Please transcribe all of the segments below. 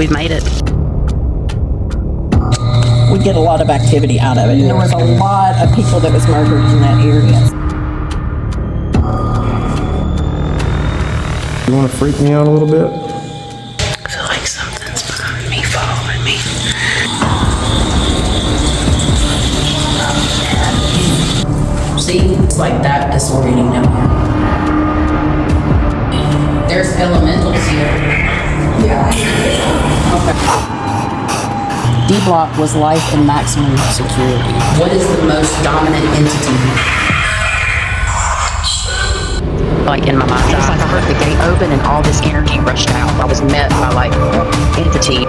We've made it. We get a lot of activity out of it. And there was a lot of people that was murdered in that area. You want to freak me out a little bit? I feel like something's behind me, following me. See, it's like that disorienting down here. There's elementals here. Yeah. Okay. D-block was life and maximum security. What is the most dominant entity? Like in my mind, it's like I heard the gate open and all this energy rushed out. I was met by like entity.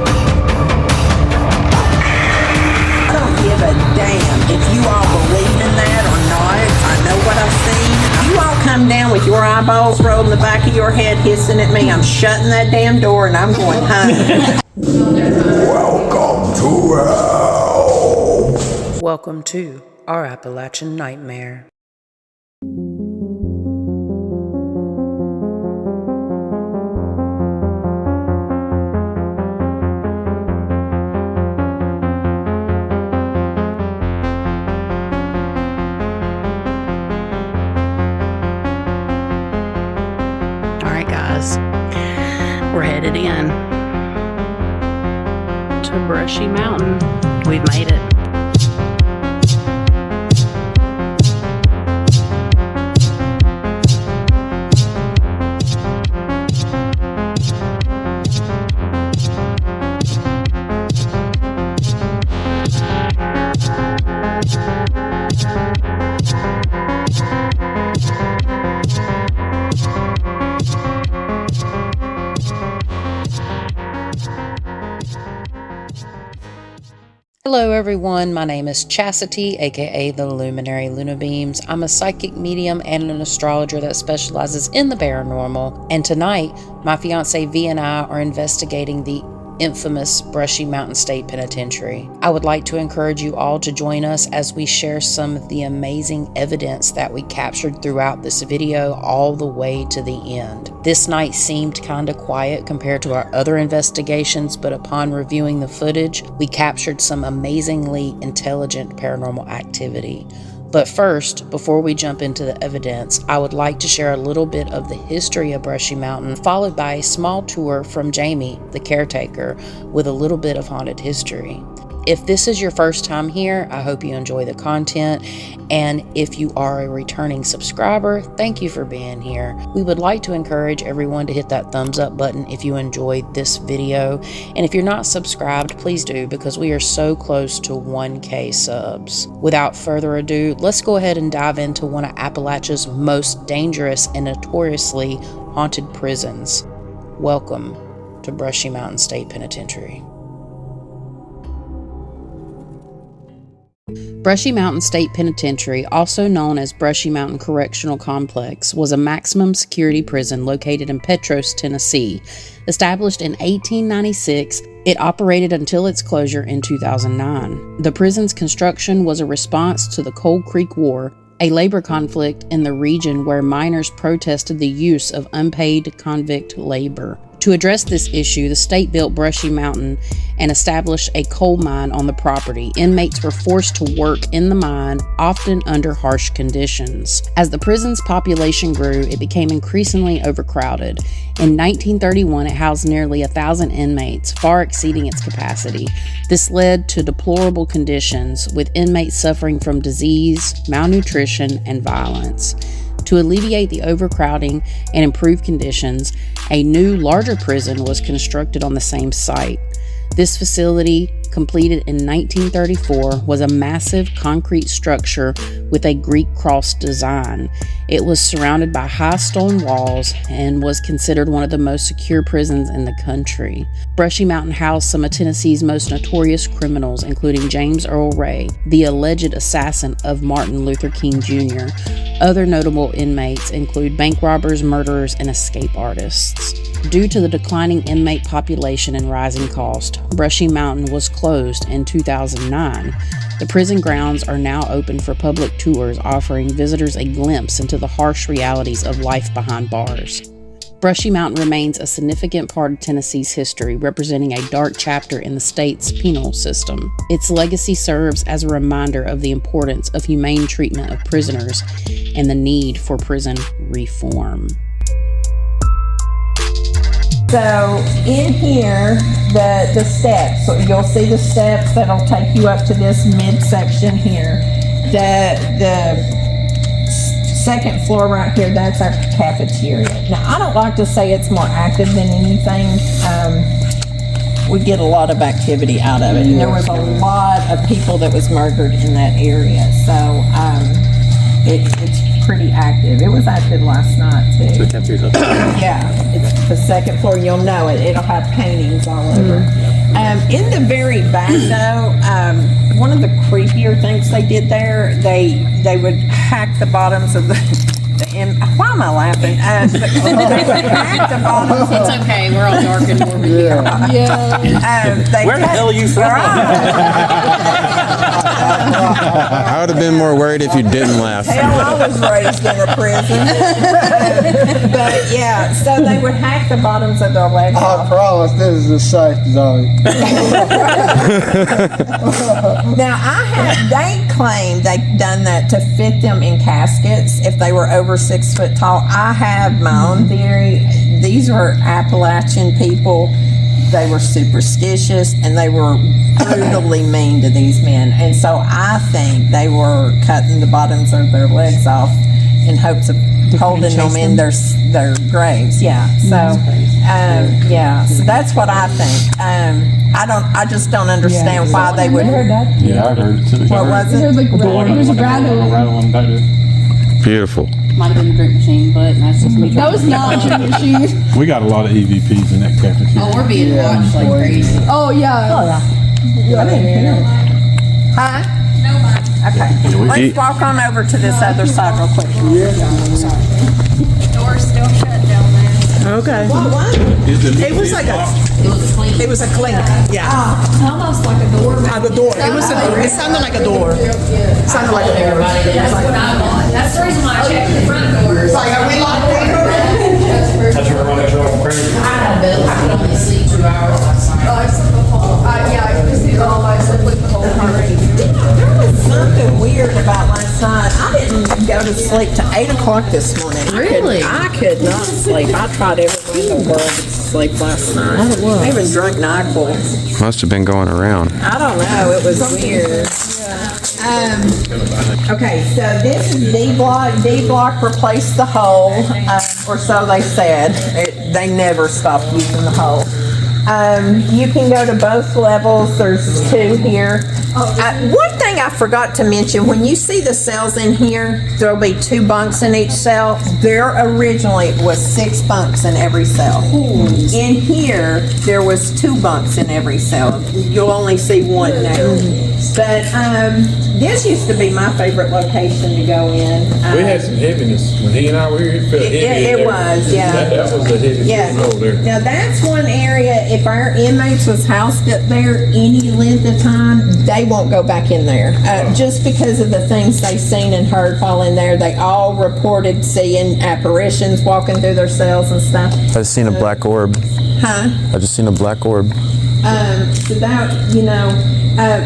I don't give a damn if you all believe in that or not. I know what I've seen. You all come down with your eyeballs rolled in the back of your head hissing at me. I'm shutting that damn door and I'm going home. Welcome to hell. Welcome to our Appalachian nightmare. Alright guys, we're headed in to Brushy Mountain. We've made it. Hello everyone, my name is Chasity, aka the Luminary Lunabeams. I'm a psychic medium and an astrologer that specializes in the paranormal, and tonight my fiance V and I are investigating the infamous Brushy Mountain State Penitentiary. I would like to encourage you all to join us as we share some of the amazing evidence that we captured throughout this video all the way to the end. This night seemed kinda quiet compared to our other investigations, but upon reviewing the footage, we captured some amazingly intelligent paranormal activity. But first, before we jump into the evidence, I would like to share a little bit of the history of Brushy Mountain, followed by a small tour from Jamie, the caretaker, with a little bit of haunted history. If this is your first time here, I hope you enjoy the content, and if you are a returning subscriber, thank you for being here. We would like to encourage everyone to hit that thumbs up button if you enjoyed this video, and if you're not subscribed, please do, because we are so close to 1K subs. Without further ado, let's go ahead and dive into one of Appalachia's most dangerous and notoriously haunted prisons. Welcome to Brushy Mountain State Penitentiary. Brushy Mountain State Penitentiary, also known as Brushy Mountain Correctional Complex, was a maximum security prison located in Petros, Tennessee. Established in 1896, it operated until its closure in 2009. The prison's construction was a response to the Cold Creek War, a labor conflict in the region where miners protested the use of unpaid convict labor. To address this issue, the state built Brushy Mountain and established a coal mine on the property. Inmates were forced to work in the mine, often under harsh conditions. As the prison's population grew, it became increasingly overcrowded. In 1931, it housed nearly 1,000 inmates, far exceeding its capacity. This led to deplorable conditions, with inmates suffering from disease, malnutrition, and violence. To alleviate the overcrowding and improve conditions, a new, larger prison was constructed on the same site. This facility, completed in 1934, was a massive concrete structure with a Greek cross design. It was surrounded by high stone walls and was considered one of the most secure prisons in the country. Brushy Mountain housed some of Tennessee's most notorious criminals, including James Earl Ray, the alleged assassin of Martin Luther King Jr. Other notable inmates include bank robbers, murderers, and escape artists. Due to the declining inmate population and rising cost, Brushy Mountain was closed in 2009. The prison grounds are now open for public tours, offering visitors a glimpse into the harsh realities of life behind bars. Brushy Mountain remains a significant part of Tennessee's history, representing a dark chapter in the state's penal system. Its legacy serves as a reminder of the importance of humane treatment of prisoners and the need for prison reform. So in here, the steps, so you'll see the steps that'll take you up to this midsection here. The second floor right here, that's our cafeteria. Now, I don't like to say it's more active than anything. We get a lot of activity out of it. And there was a lot of people that was murdered in that area. So it's pretty active. It was active last night, too. So the cafeteria's up there. Yeah, it's the second floor. You'll know it. It'll have paintings all over. In the very back, though, one of the creepier things they did there, they would hack the bottoms of the why am I laughing? They would hack the bottoms. It's okay, we're all dark and morbid here. Where the hell are you from? I would have been more worried if you didn't laugh. Hell, I was raised in a prison. But yeah, so they would hack the bottoms of their legs I off. promise this is a safe zone. Now, they claim they've done that to fit them in caskets if they were over 6 foot tall. I have my own theory. These were Appalachian people. They were superstitious and they were brutally mean to these men. And so I think they were cutting the bottoms of their legs off in hopes of holding them in their graves. Yeah. So, so that's what I think. I just don't understand why they would. Yeah, I heard it too. What was it? There's a rattling back there. Beautiful. Might have been a drink machine, but that's just me. That was not a drink machine. We got a lot of EVPs in that cafeteria. Oh, we're being watched like crazy. Oh, yeah. I didn't hear it. Huh? Okay. Let's walk on over to this other side real quick. Door's still shut down there. Okay. It was like It was a clean. yeah, Almost like a door. the door. It sounded like a door. It sounded like a door. That's what I want. That's the reason why I checked the front door. It's like, are we locked in? That's where everyone got off crazy. I know, Bill. I could only sleep 2 hours last night. I slept the whole, I just did all my sleep the whole time. There was something weird about last night. I didn't go to sleep till 8 o'clock this morning. Really? I could not sleep. I tried everything in the world to sleep last night. I even drank NyQuil. Must have been going around. I don't know. It was weird. Okay, so this is D block. D block replaced the hole, or so they said. They never stopped using the hole. You can go to both levels. There's 2 here. One thing I forgot to mention, when you see the cells in here, there'll be 2 bunks in each cell. There originally was 6 bunks in every cell. In here, there was 2 bunks in every cell. You'll only see 1 now. But this used to be my favorite location to go in. We had some heaviness when he and I were here. It felt heavy. It was, yeah. That was a heavy roll there. Now that's one area, if our inmates was housed up there any length of time, they won't go back in there. Just because of the things they've seen and heard while in there. They all reported seeing apparitions walking through their cells and stuff. I just seen a black orb. Huh? I just seen a black orb. So that,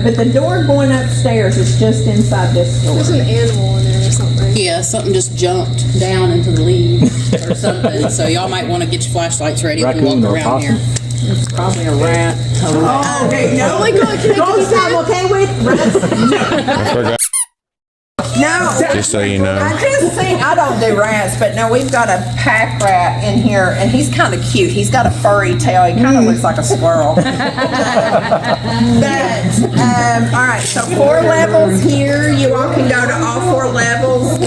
but the door going upstairs is just inside this door. There's an animal in there or something. Yeah, something just jumped down into the leaves or something. So y'all might want to get your flashlights ready if you walk around here. It's probably a rat. Oh, okay, no. Oh my God, can I Don't do stop, okay, wait. I forgot. No. Just so you know. I just think, I don't do rats, but no, we've got a pack rat in here, and he's kind of cute. He's got a furry tail. He kind of looks like a squirrel. But, all right, so 4 levels here. You all can go to all 4 levels.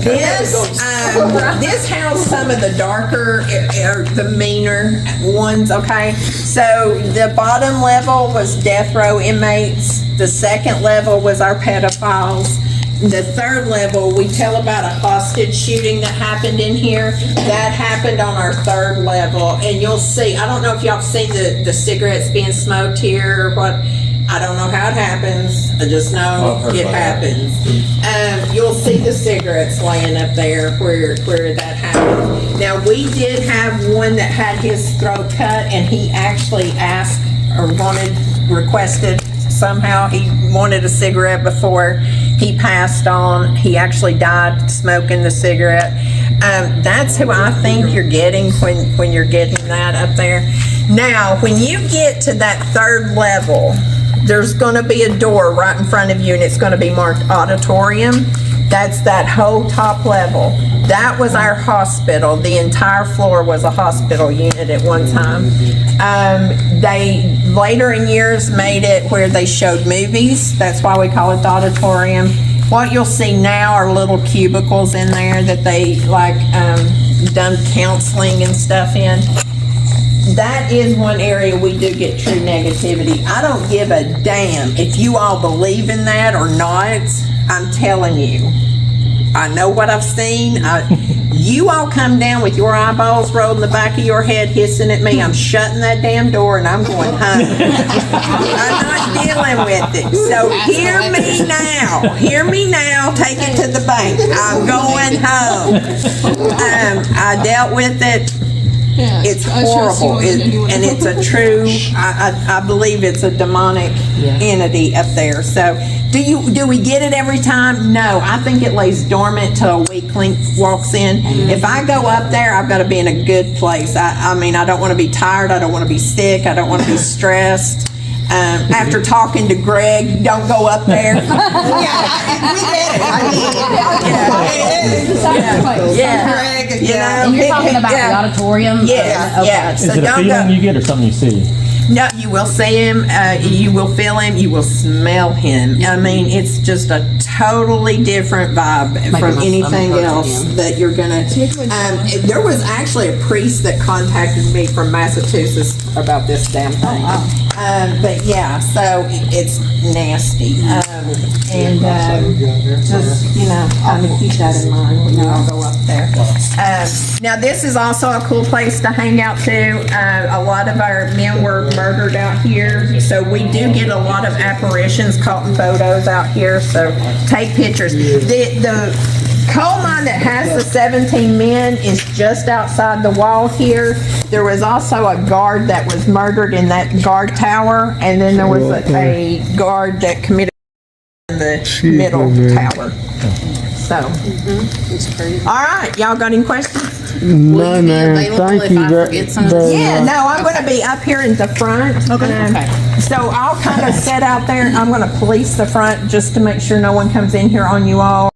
This housed some of the darker, or the meaner ones, okay? So the bottom level was death row inmates. The second level was our pedophiles. The third level, we tell about a hostage shooting that happened in here. That happened on our 3rd level. And you'll see, I don't know if y'all have seen the cigarettes being smoked here or what. I don't know how it happens. I just know it happens. You'll see the cigarettes laying up there where that happened. Now, we did have one that had his throat cut, and he actually asked or requested somehow. He wanted a cigarette before he passed on. He actually died smoking the cigarette. That's who I think you're getting when you're getting that up there. Now, when you get to that third level, there's going to be a door right in front of you, and it's going to be marked Auditorium. That's that whole top level. That was our hospital. The entire floor was a hospital unit at one time. They later in years made it where they showed movies. That's why we call it the Auditorium. What you'll see now are little cubicles in there that they done counseling and stuff in. That is one area we do get true negativity. I don't give a damn if you all believe in that or not. I'm telling you, I know what I've seen. You all come down with your eyeballs rolled in the back of your head hissing at me. I'm shutting that damn door and I'm going home. I'm not dealing with it. So hear me now. Hear me now. Take it to the bank. I'm going home. I dealt with it. It's horrible, and it's a true, I believe it's a demonic entity up there. So do we get it every time? No, I think it lays dormant till a weakling walks in. If I go up there, I've got to be in a good place. I mean, I don't want to be tired. I don't want to be sick. I don't want to be stressed. After talking to Greg, don't go up there. We get it. Greg, and you're talking about the auditorium? Yeah. Is it a feeling you get or something you see? No, you will see him, you will feel him, you will smell him. I mean, it's just a totally different vibe from anything else that you're gonna. There was actually a priest that contacted me from Massachusetts about this damn thing. But yeah, so it's nasty. Just, kind of keep that in mind when y'all go up there. Now, this is also a cool place to hang out too. A lot of our men were murdered out here, so we do get a lot of apparitions caught in photos out here, so take pictures. The coal mine that has the 17 men is just outside the wall here. There was also a guard that was murdered in that guard tower, and then there was a guard that committed in the middle tower. So, all right, y'all got any questions? No, man. Thank you very much. Yeah, no, I'm going to be up here in the front. Okay. So I'll kind of sit out there. I'm going to police the front just to make sure no one comes in here on you all.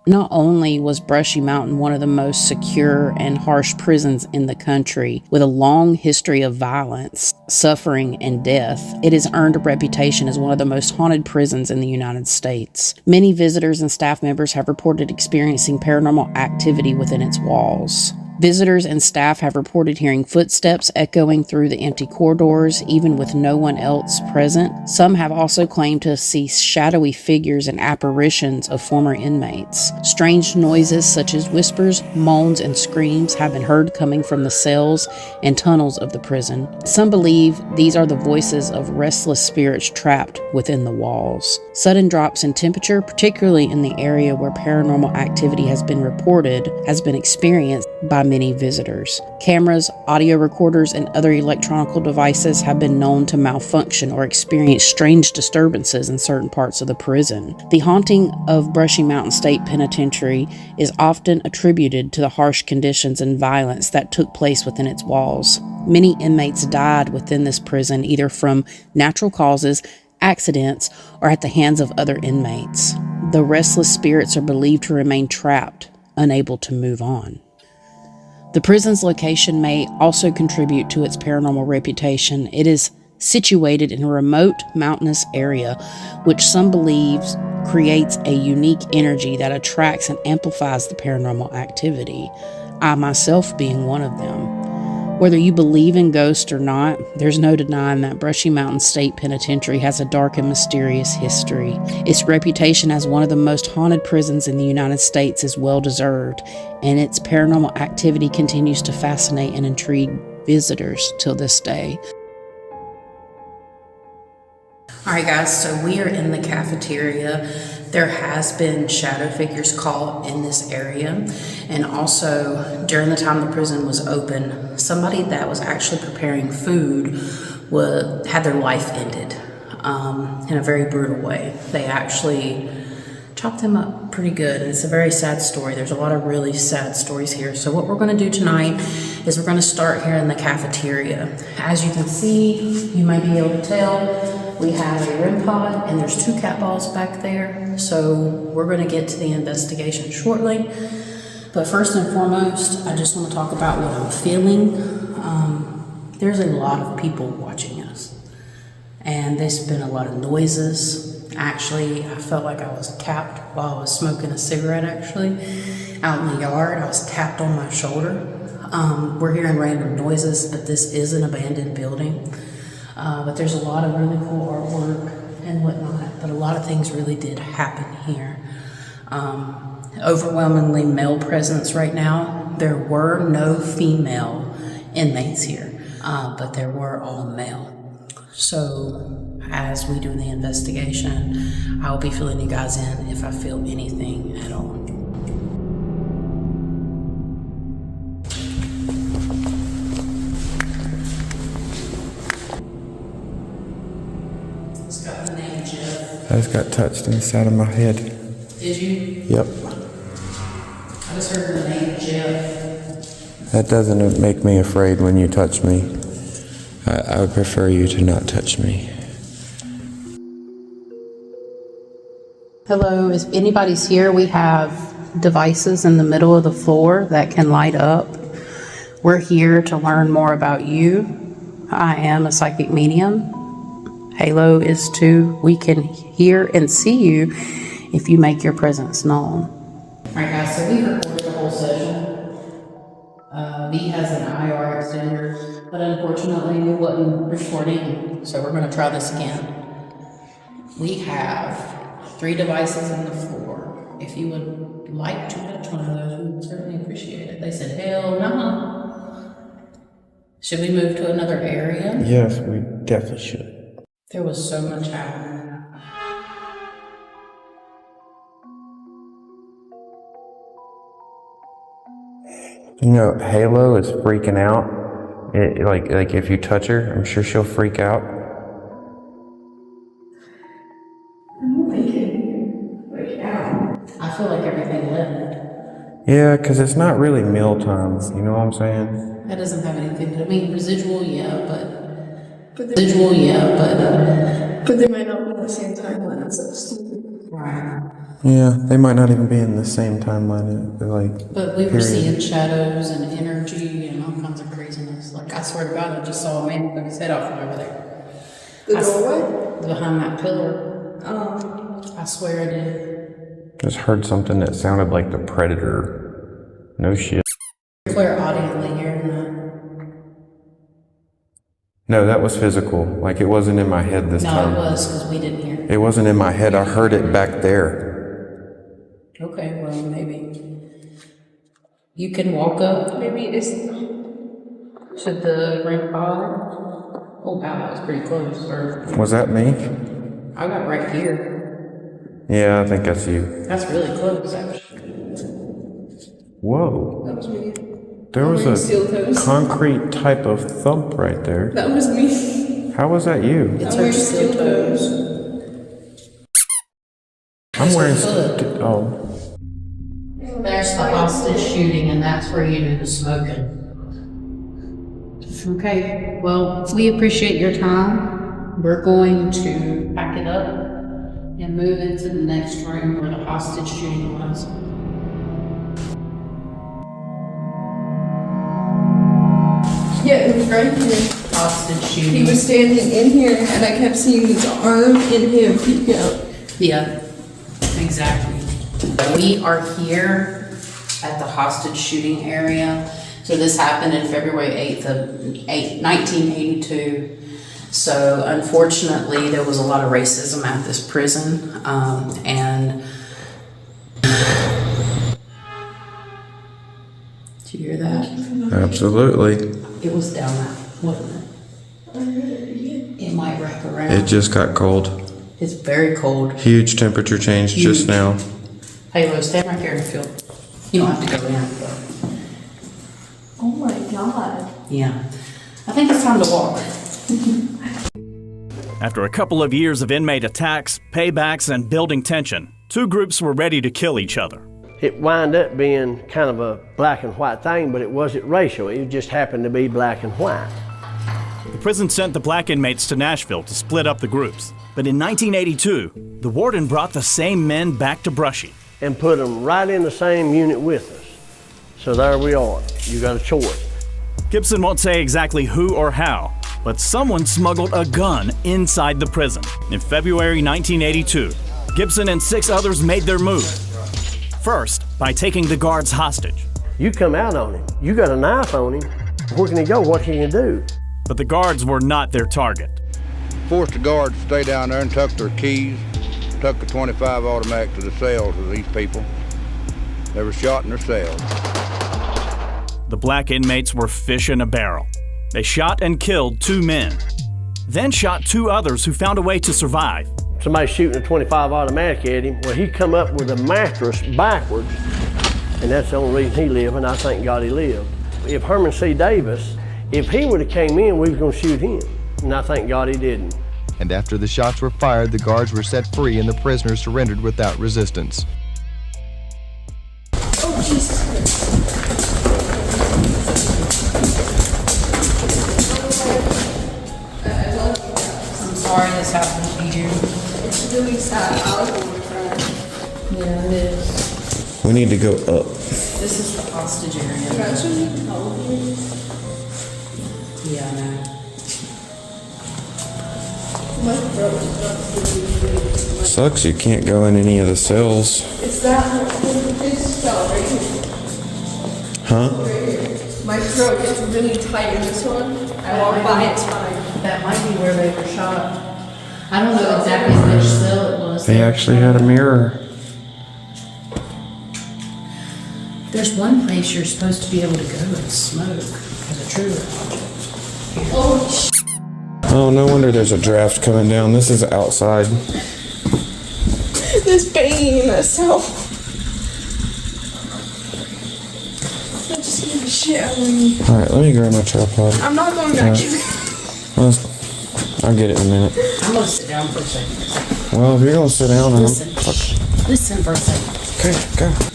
Not only was Brushy Mountain one of the most secure and harsh prisons in the country, with a long history of violence, suffering, and death, it has earned a reputation as one of the most haunted prisons in the United States. Many visitors and staff members have reported experiencing paranormal activity within its walls. Visitors and staff have reported hearing footsteps echoing through the empty corridors, even with no one else present. Some have also claimed to see shadowy figures and apparitions of former inmates. Strange noises such as whispers, moans, and screams have been heard coming from the cells and tunnels of the prison. Some believe these are the voices of restless spirits trapped within the walls. Sudden drops in temperature, particularly in the area where paranormal activity has been reported, has been experienced by many visitors. Cameras, audio recorders, and other electronic devices have been known to malfunction or experience strange disturbances in certain parts of the prison. The haunting of Brushy Mountain State Penitentiary is often attributed to the harsh conditions and violence that took place within its walls. Many inmates died within this prison either from natural causes, accidents, or at the hands of other inmates. The restless spirits are believed to remain trapped, unable to move on. The prison's location may also contribute to its paranormal reputation. It is situated in a remote mountainous area, which some believe creates a unique energy that attracts and amplifies the paranormal activity, I myself being one of them. Whether you believe in ghosts or not, there's no denying that Brushy Mountain State Penitentiary has a dark and mysterious history. Its reputation as one of the most haunted prisons in the United States is well deserved, and its paranormal activity continues to fascinate and intrigue visitors till this day. All right, guys, so we are in the cafeteria. There has been shadow figures caught in this area, and also during the time the prison was open, somebody that was actually preparing food had their life ended in a very brutal way. They actually chopped them up pretty good, and it's a very sad story. There's a lot of really sad stories here. So what we're going to do tonight is we're going to start here in the cafeteria. As you can see, you might be able to tell, we have a REM pod and there's 2 cat balls back there. So we're going to get to the investigation shortly. But first and foremost, I just want to talk about what I'm feeling. There's a lot of people watching us, and there's been a lot of noises. Actually, I felt like I was tapped while I was smoking a cigarette, actually, out in the yard. I was tapped on my shoulder. We're hearing random noises, but this is an abandoned building. But there's a lot of really cool artwork and whatnot, but a lot of things really did happen here. Overwhelmingly male presence right now. There were no female inmates here, but there were all male. So as we do the investigation, I'll be filling you guys in if I feel anything at all. It's got the name Jeff. I just got touched inside of my head. Did you? Yep. I just heard the name Jeff. That doesn't make me afraid when you touch me. I would prefer you to not touch me. Hello, if anybody's here, we have devices in the middle of the floor that can light up. We're here to learn more about you. I am a psychic medium. Halo is too. We can hear and see you if you make your presence known. All right, guys, so we recorded the whole session. V has an IR extender, but unfortunately it wasn't recording, so we're going to try this again. We have 3 devices on the floor. If you would like to touch one of those, we would certainly appreciate it. They said, hell no. Should we move to another area? Yes, we definitely should. There was so much happening. You know, Halo is freaking out. Like if you touch her, I'm sure she'll freak out. I feel like everything left. Yeah, because it's not really meal time. You know what I'm saying? That doesn't have anything to do. I mean, residual, yeah, but But they might not be in the same timeline as us. right. Yeah, they might not even be in the same timeline. Like, But we were period. seeing shadows and energy and all kinds of craziness. Like, I swear to God, I just saw a man with his head off from over there. The doorway? Behind that pillar. I swear I did. Just heard something that sounded like the Predator. No shit. Clear audiently hearing that. No, that was physical. Like, it wasn't in my head this No, time. it was, because we didn't hear it. It wasn't in my head. I heard it back there. Okay, well, maybe. You can walk up. Maybe it's. Should the ring pod? Oh, wow, that was pretty close. Or Was that me? I got right here. Yeah, I think that's you. That's really close, actually. Whoa. That was me. There was wearing steel a toes. concrete type of thump right there. That was me. How was that you? It's I'm her wearing steel steel toes. I'm wearing. foot. Oh. There's the hostage shooting, and that's where you do the smoking. Okay, well, we appreciate your time. We're going to pack it up and move into the next room where the hostage shooting was. Yeah, it was right here. Hostage He shooting. was standing in here, and I kept seeing his arm and him peek out. Yeah, exactly. We are here at the hostage shooting area. So this happened in February 8th of 1982. So unfortunately, there was a lot of racism at this prison, and did you hear that? Absolutely. It was down that, wasn't it? It might wrap around. It just got cold. It's very cold. Huge temperature change just now. Hey, Lo, stand right there and feel. You don't have to go in. Oh my god. Yeah. I think it's time to walk. After a couple of years of inmate attacks, paybacks, and building tension, two groups were ready to kill each other. It wound up being kind of a black and white thing, but it wasn't racial. It just happened to be black and white. The prison sent the black inmates to Nashville to split up the groups. But in 1982, the warden brought the same men back to Brushy. And put them right in the same unit with us. So there we are. You got a choice. Gibson won't say exactly who or how, but someone smuggled a gun inside the prison. In February 1982, Gibson and 6 others made their move. First, by taking the guards hostage. You come out on him. You got a knife on him. Where can he go? What can you do? But the guards were not their target. Forced the guards to stay down there and took their keys, took the .25 automatic to the cells of these people. They were shot in their cells. The black inmates were fish in a barrel. They shot and killed 2 men, then shot 2 others who found a way to survive. Somebody shooting a .25 automatic at him. Well, he come up with a mattress backwards, and that's the only reason he lived, and I thank God he lived. If Herman C. Davis, if he would have came in, we was gonna shoot him, and I thank God he didn't. And after the shots were fired, the guards were set free and the prisoners surrendered without resistance. Oh, Jesus Christ. I'm sorry this happened to you. It's really sad. I was going to cry. Yeah, it is. We need to go up. This is the hostage area. Imagine how old you are. Yeah, I know. My throat is not really. Sucks you can't go in any of the cells. It's that this cell right here. Huh? Right here. My throat is really tight in this one. I walk by, it's fine. That might be where they were shot. I don't know exactly which cell it was. They actually had a mirror. There's one place you're supposed to be able to go and smoke as a true project. Oh, Oh, no wonder there's a draft coming down. This is outside. this banging in myself. I just need to shit out of me. Alright, let me grab my tripod. I'm not going back in. I'll get it in a minute. I'm gonna sit down for a second. Well, if you're gonna sit down, then Listen. Listen for a second. Okay, go.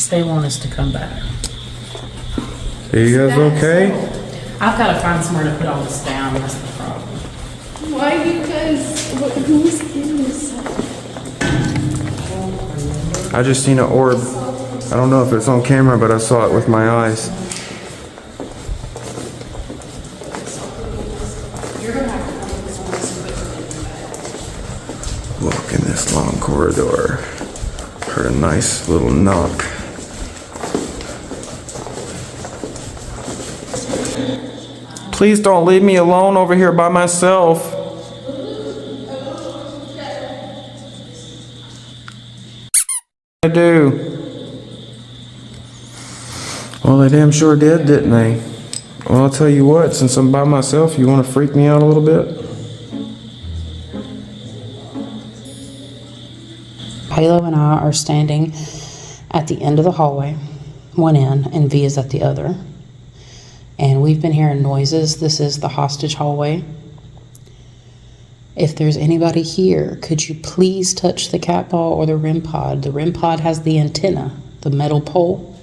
They want us to come back. Are you guys okay? I've got to find somewhere to put all this down. That's the problem. Why? Because who's in this? I just seen an orb. I don't know if it's on camera, but I saw it with my eyes. Walk in this long corridor. Heard a nice little knock. Please don't leave me alone over here by myself. I do. Well, they damn sure did, didn't they? Well, I'll tell you what, since I'm by myself, you want to freak me out a little bit? Halo and I are standing at the end of the hallway, one end, and V is at the other. And we've been hearing noises. This is the hostage hallway. If there's anybody here, could you please touch the cat ball or the REM pod? The REM pod has the antenna, the metal pole.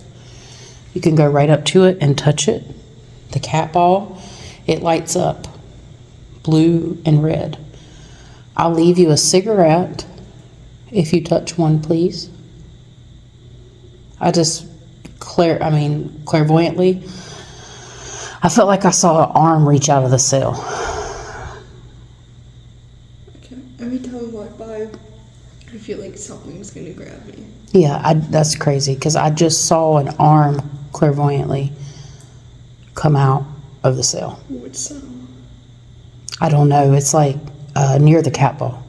You can go right up to it and touch it. The cat ball, it lights up blue and red. I'll leave you a cigarette if you touch one, please. I just clairvoyantly, I felt like I saw an arm reach out of the cell. Okay. Every time I walk by, I feel like something's gonna grab me. Yeah, that's crazy because I just saw an arm clairvoyantly come out of the cell. Which cell? I don't know. It's like near the cat ball.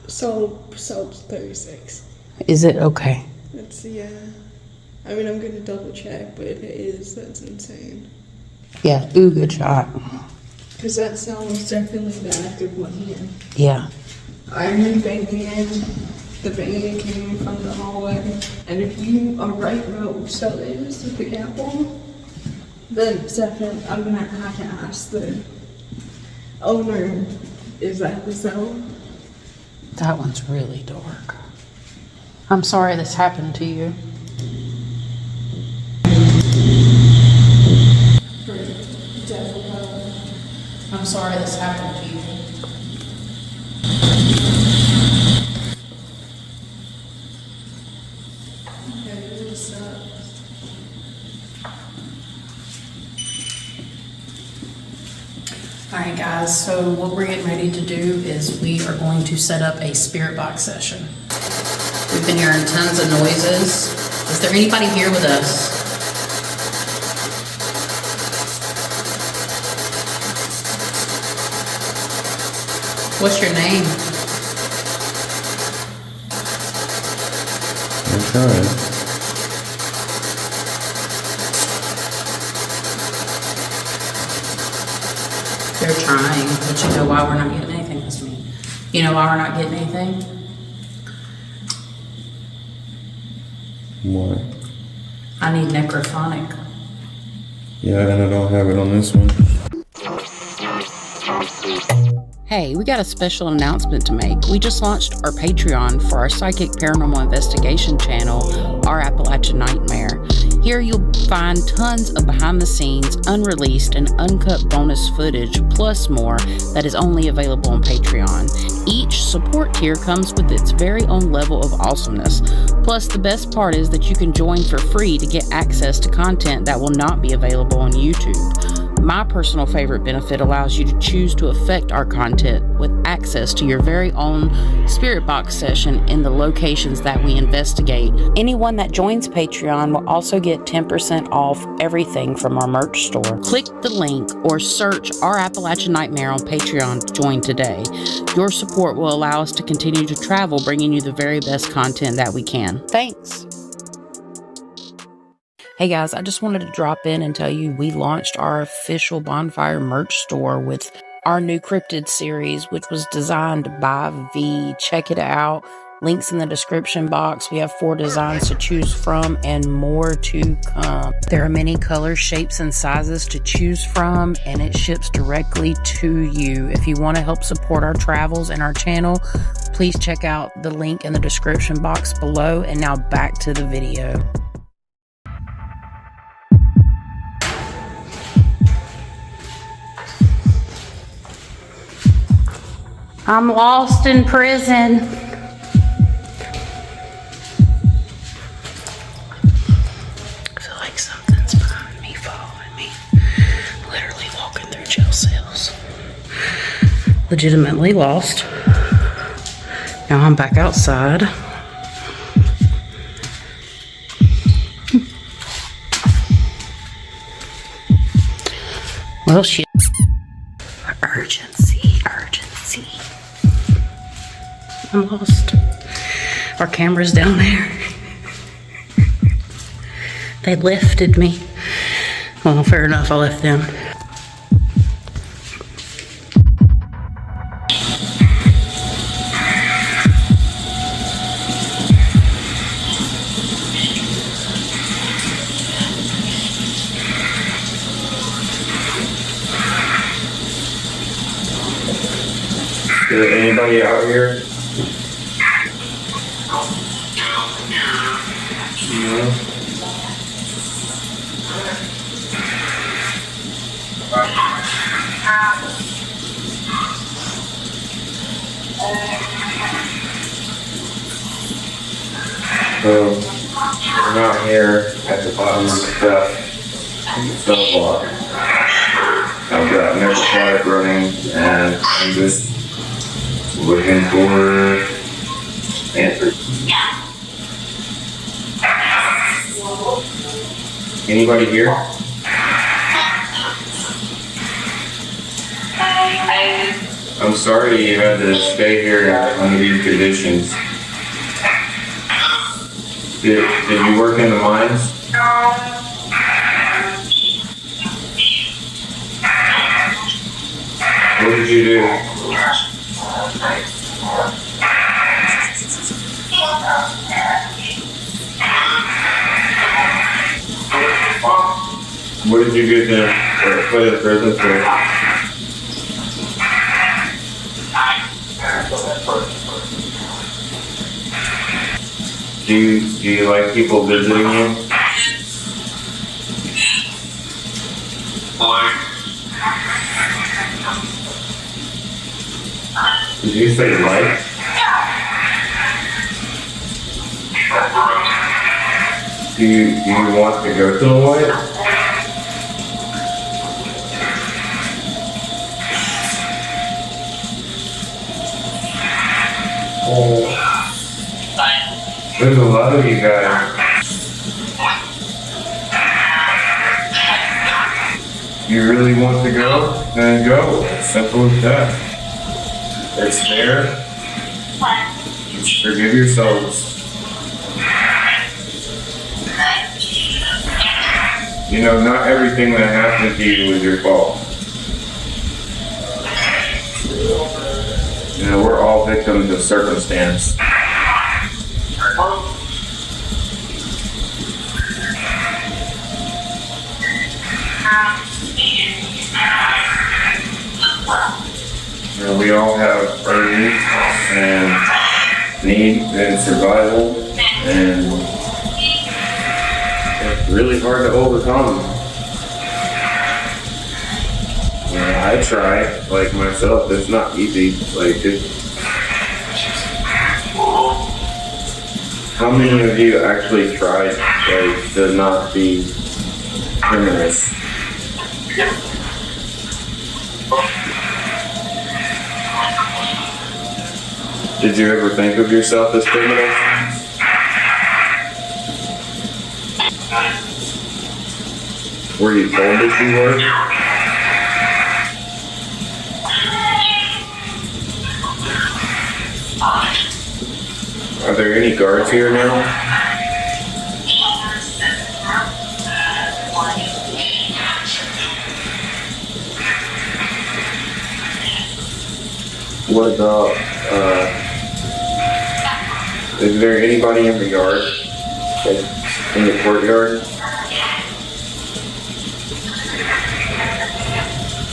Sold 36. Is it? Okay. That's, yeah. I mean, I'm gonna double check, but it is. That's insane. Yeah. Ooh, good shot. Because that sound was definitely the active one here. Yeah. I heard banging in. The banging came from the hallway. And if you are right about which cell it is with the gap wall, then it's definitely, I'm gonna have to ask the owner, is that the cell? That one's really dark. I'm sorry this happened to you. I'm sorry this happened to you. Alright guys, so what we're getting ready to do is we are going to set up a spirit box session. We've been hearing tons of noises. Is there anybody here with us? What's your name? I'm trying. They're trying, but you know why we're not getting anything this week? You know why we're not getting anything? What? I need necrophonic. Yeah, and I don't have it on this one. Hey, we got a special announcement to make. We just launched our Patreon for our psychic paranormal investigation channel, Our Appalachian Nightmare. Here you'll find tons of behind the scenes, unreleased, and uncut bonus footage, plus more that is only available on Patreon. Each support tier comes with its very own level of awesomeness. Plus, the best part is that you can join for free to get access to content that will not be available on YouTube. My personal favorite benefit allows you to choose to affect our content with access to your very own spirit box session in the locations that we investigate. Anyone that joins Patreon will also get 10% off everything from our merch store. Click the link or search Our Appalachian Nightmare on Patreon to join today. Your support will allow us to continue to travel, bringing you the very best content that we can. Thanks. Hey guys, I just wanted to drop in and tell you we launched our official Bonfire merch store with our new cryptid series, which was designed by V. Check it out. Links in the description box. We have 4 designs to choose from and more to come. There are many colors, shapes, and sizes to choose from, and it ships directly to you. If you want to help support our travels and our channel, please check out the link in the description box below. And now back to the video. I'm lost in prison. I feel like something's behind me, following me. Literally walking through jail cells. Legitimately lost. Now I'm back outside. Well, shit. Urgency. I'm lost. Our camera's down there. They lifted me. Well, fair enough, I left them. Is there anybody out here? No. I'm out here at the bottom of the cell block. I've got necrophonic running, and I'm just looking for answers. Anybody here? I'm sorry you had to stay here under these conditions. Did you work in the mines? What did you do? What did you get there? Put in prison for? Do you like people visiting you? Did you say like? Do you want to go to the light? There's a lot of you guys. You really want to go? Then go. It's simple as that. It's there. Forgive yourselves. You know, not everything that happened to you was your fault. You know, we're all victims of circumstance. You know, we all have urges and needs and survival, and it's really hard to overcome. I try, like myself, it's not easy. Like, how many of you actually tried, like, to not be criminals? Did you ever think of yourself as criminal? Were you told that you were? Are there any guards here now? What about, is there anybody in the yard? Like, in the courtyard?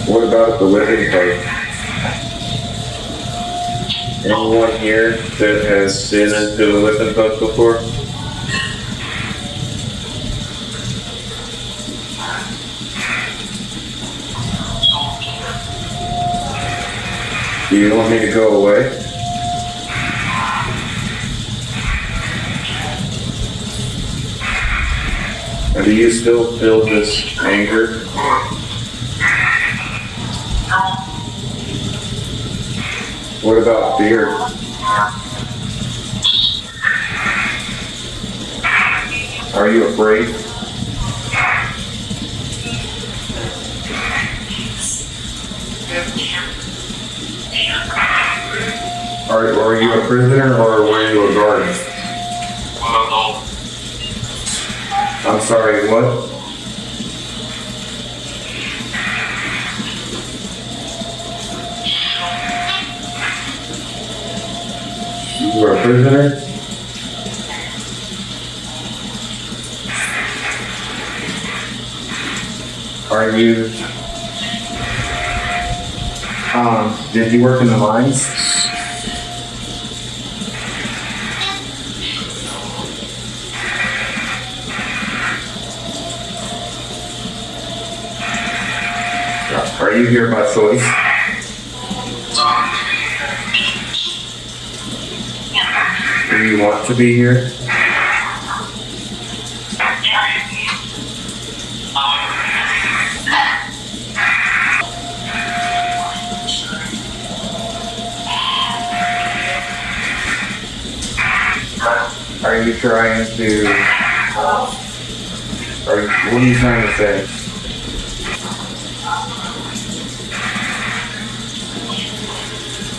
What about the living post? Anyone here that has been into the whipping post before? Do you want me to go away? Or do you still feel this anger? What about fear? Are you afraid? Are you a prisoner or were you a guard? I'm sorry, what? You were a prisoner? Are you, did you work in the mines? Are you here by choice? Do you want to be here? Are you trying to, what are you trying to say?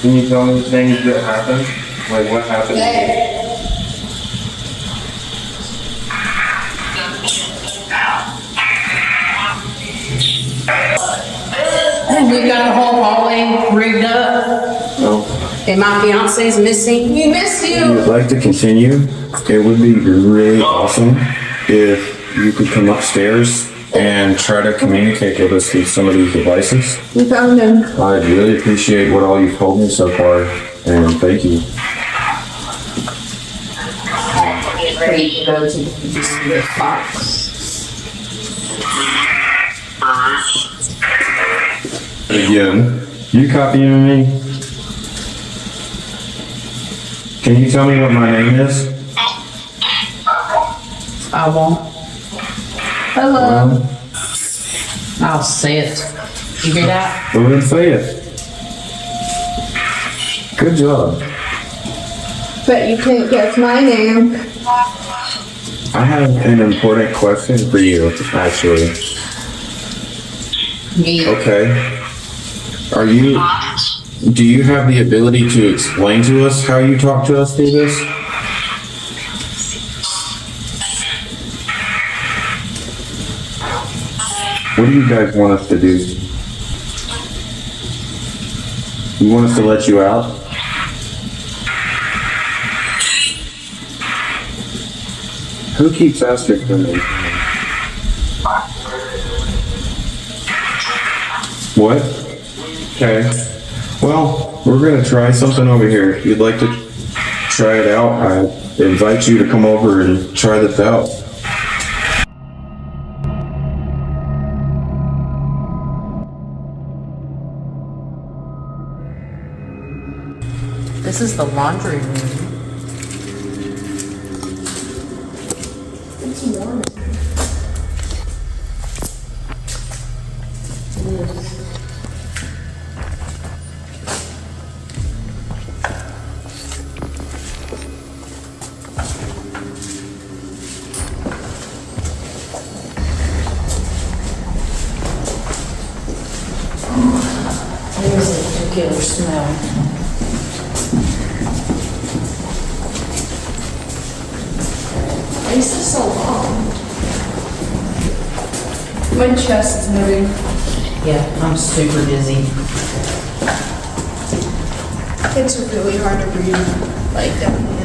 Can you tell me the things that happened? Like what happened? And we got the whole hallway rigged up. Oh. And my fiance's missing. We missed If you. you'd like to continue, it would be really awesome if you could come upstairs and try to communicate with us through some of these devices. We found him. I really appreciate what all you've told me so far, and thank you. Get ready to go to the box. Again, you copying me? Can you tell me what my name is? I won't. Hello. I'll say it. You hear that? Go ahead and say it. Good job. But you can't guess my name. I have an important question for you, actually. Me. Okay. Do you have the ability to explain to us how you talk to us through this? What do you guys want us to do? You want us to let you out? Who keeps asking for me? What? Okay. Well, we're gonna try something over here. If you'd like to try it out, I invite you to come over and try this out. This is the laundry room. It's warm. There's a particular smell. Why is this so long? My chest is moving. Yeah, I'm super dizzy. It's really hard to breathe, like down here.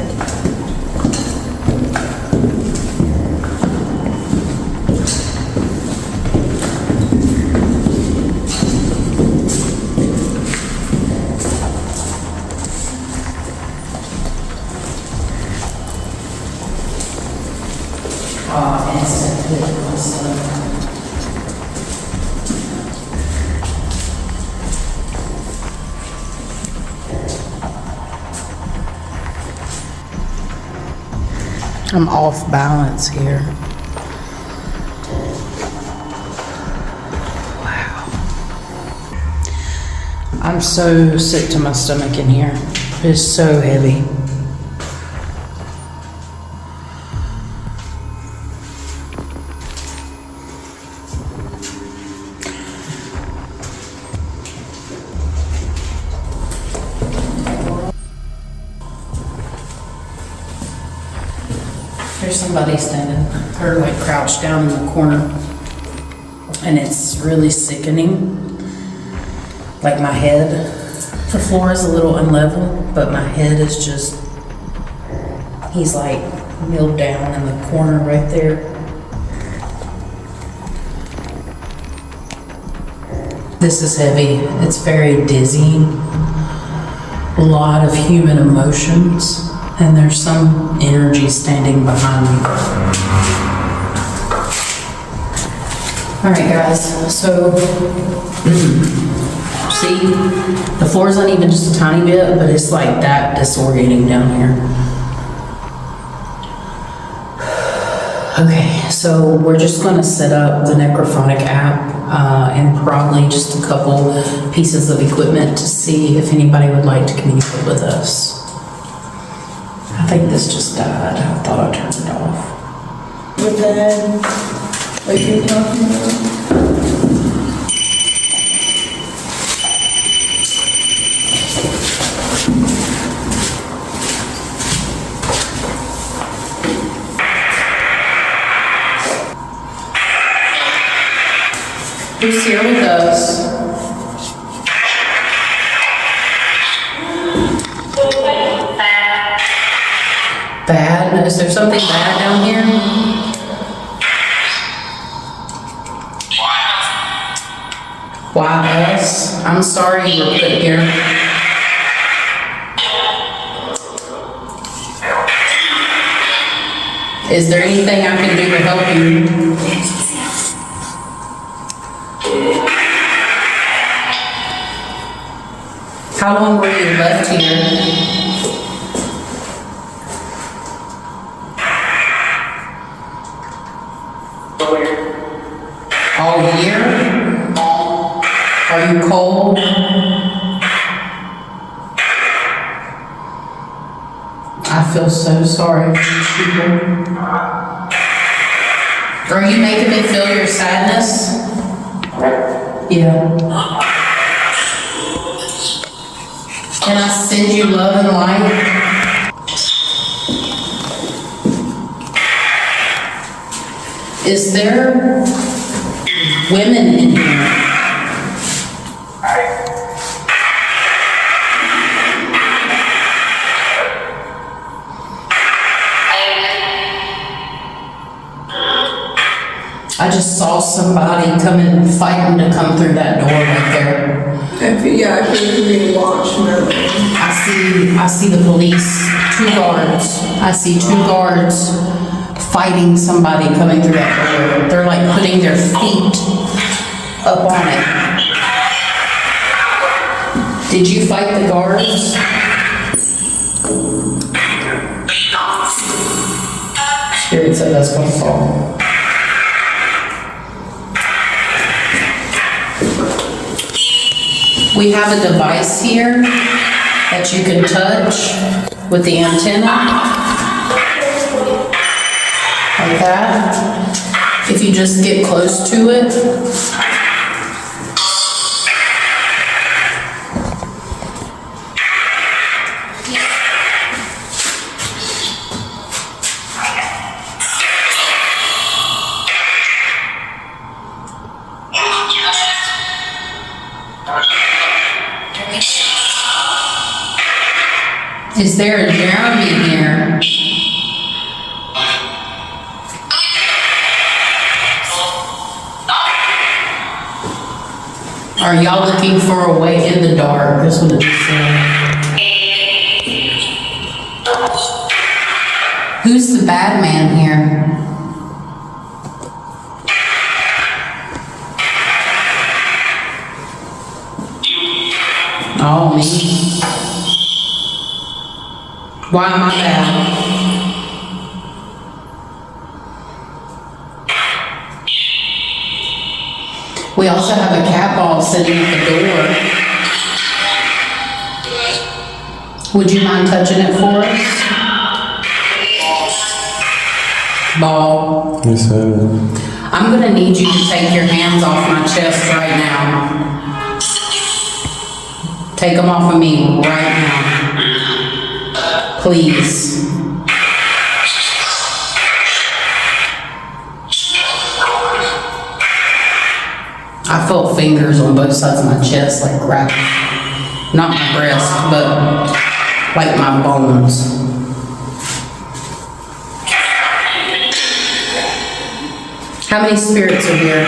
I'm off balance here. Wow. I'm so sick to my stomach in here. It's so heavy. There's somebody standing, or like crouched down in the corner, and it's really sickening. Like my head, the floor is a little unlevel, but my head is just, he's like milled down in the corner right there. This is heavy. It's very dizzying. A lot of human emotions. And there's some energy standing behind me. All right, guys, so see, the floor's uneven just a tiny bit, but it's like that disorienting down here. Okay, so we're just gonna set up the necrophonic app and probably just a couple pieces of equipment to see if anybody would like to communicate with us. I think this just died. I thought I turned it off. With that, like you're talking about. Who's here with us? Bad? Is there something bad down here? Why us? I'm sorry you were put here. Is there anything I can do to help you? How long were you left here? All year? Are you cold? I feel so sorry for these people. Are you making me feel your sadness? Yeah. Can I send you love and light? Is there women in here? I just saw somebody coming, fighting to come through that door right there. Yeah, I think you're being watched now. I see the police, 2 guards. I see 2 guards fighting somebody coming through that door. They're like putting their feet up on it. Did you fight the guards? Spirit said that's gonna fall. We have a device here that you can touch with the antenna, like that. If you just get close to it, is there a Jeremy here? Are y'all looking for a way in the dark? That's what it said. Who's the bad man here? Oh, me. Why am I bad? We also have a cat ball sitting at the door. Would you mind touching it for us? Ball. Yes, sir. I'm gonna need you to take your hands off my chest right now. Take them off of me right now. Please. I felt fingers on both sides of my chest, like grabbing, not my breast, but like my bones. How many spirits are here?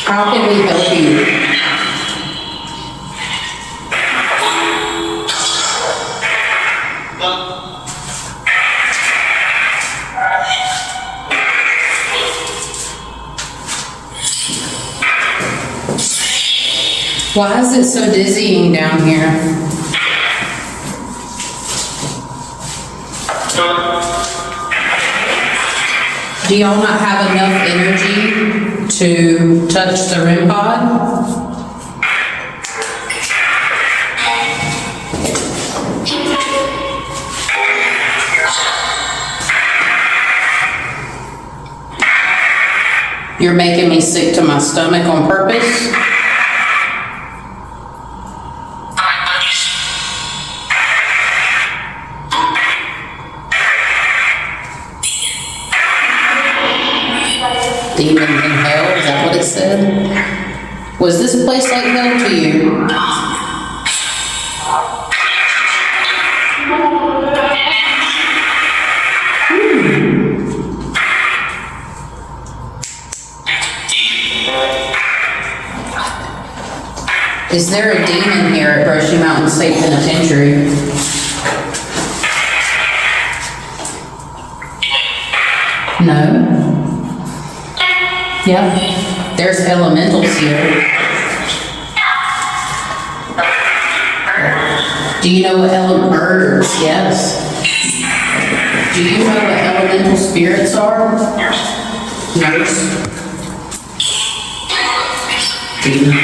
How can we help you? Why is it so dizzying down here? Do y'all not have enough energy to touch the REM pod? You're making me sick to my stomach on purpose? Demons in hell, is that what it said? Was this place like hell to you? Is there a demon here at Brushy Mountain State Penitentiary? No? Yeah. There's elementals here. Do you know what birds? Yes. Do you know what elemental spirits are? Nurse. Demon.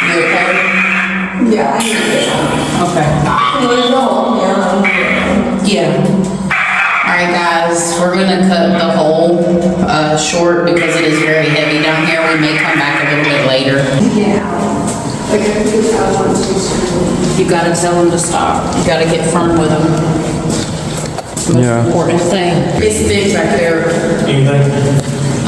You okay? Yeah, I Okay. Yeah. Alright guys, we're gonna cut the hole short because it is very heavy down here. We may come back a little bit later. Yeah. Like, I think I want to. You gotta tell them to stop. You gotta get firm with them. Most important thing. It's big back there.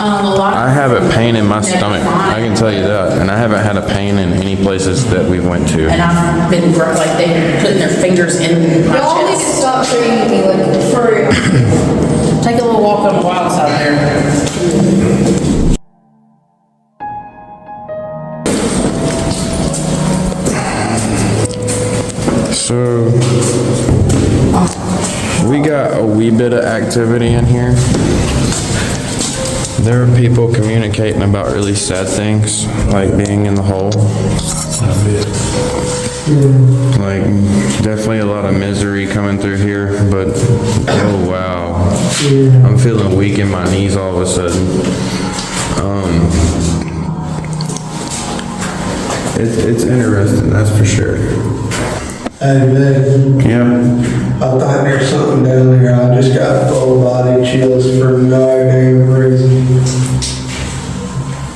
I haven't pain in my stomach. I can tell you that. And I haven't had a pain in any places that we went to. And I've been like they've been putting their fingers in my Y'all need to chest. stop treating me like for real. Take a little walk on the wild side there. So, we got a wee bit of activity in here. There are people communicating about really sad things, like being in the hole. Like, definitely a lot of misery coming through here, but oh wow. I'm feeling weak in my knees all of a sudden. It's interesting, that's for sure. Hey, man. Yeah. I thought there was something down here. I just got full body chills for no damn reason.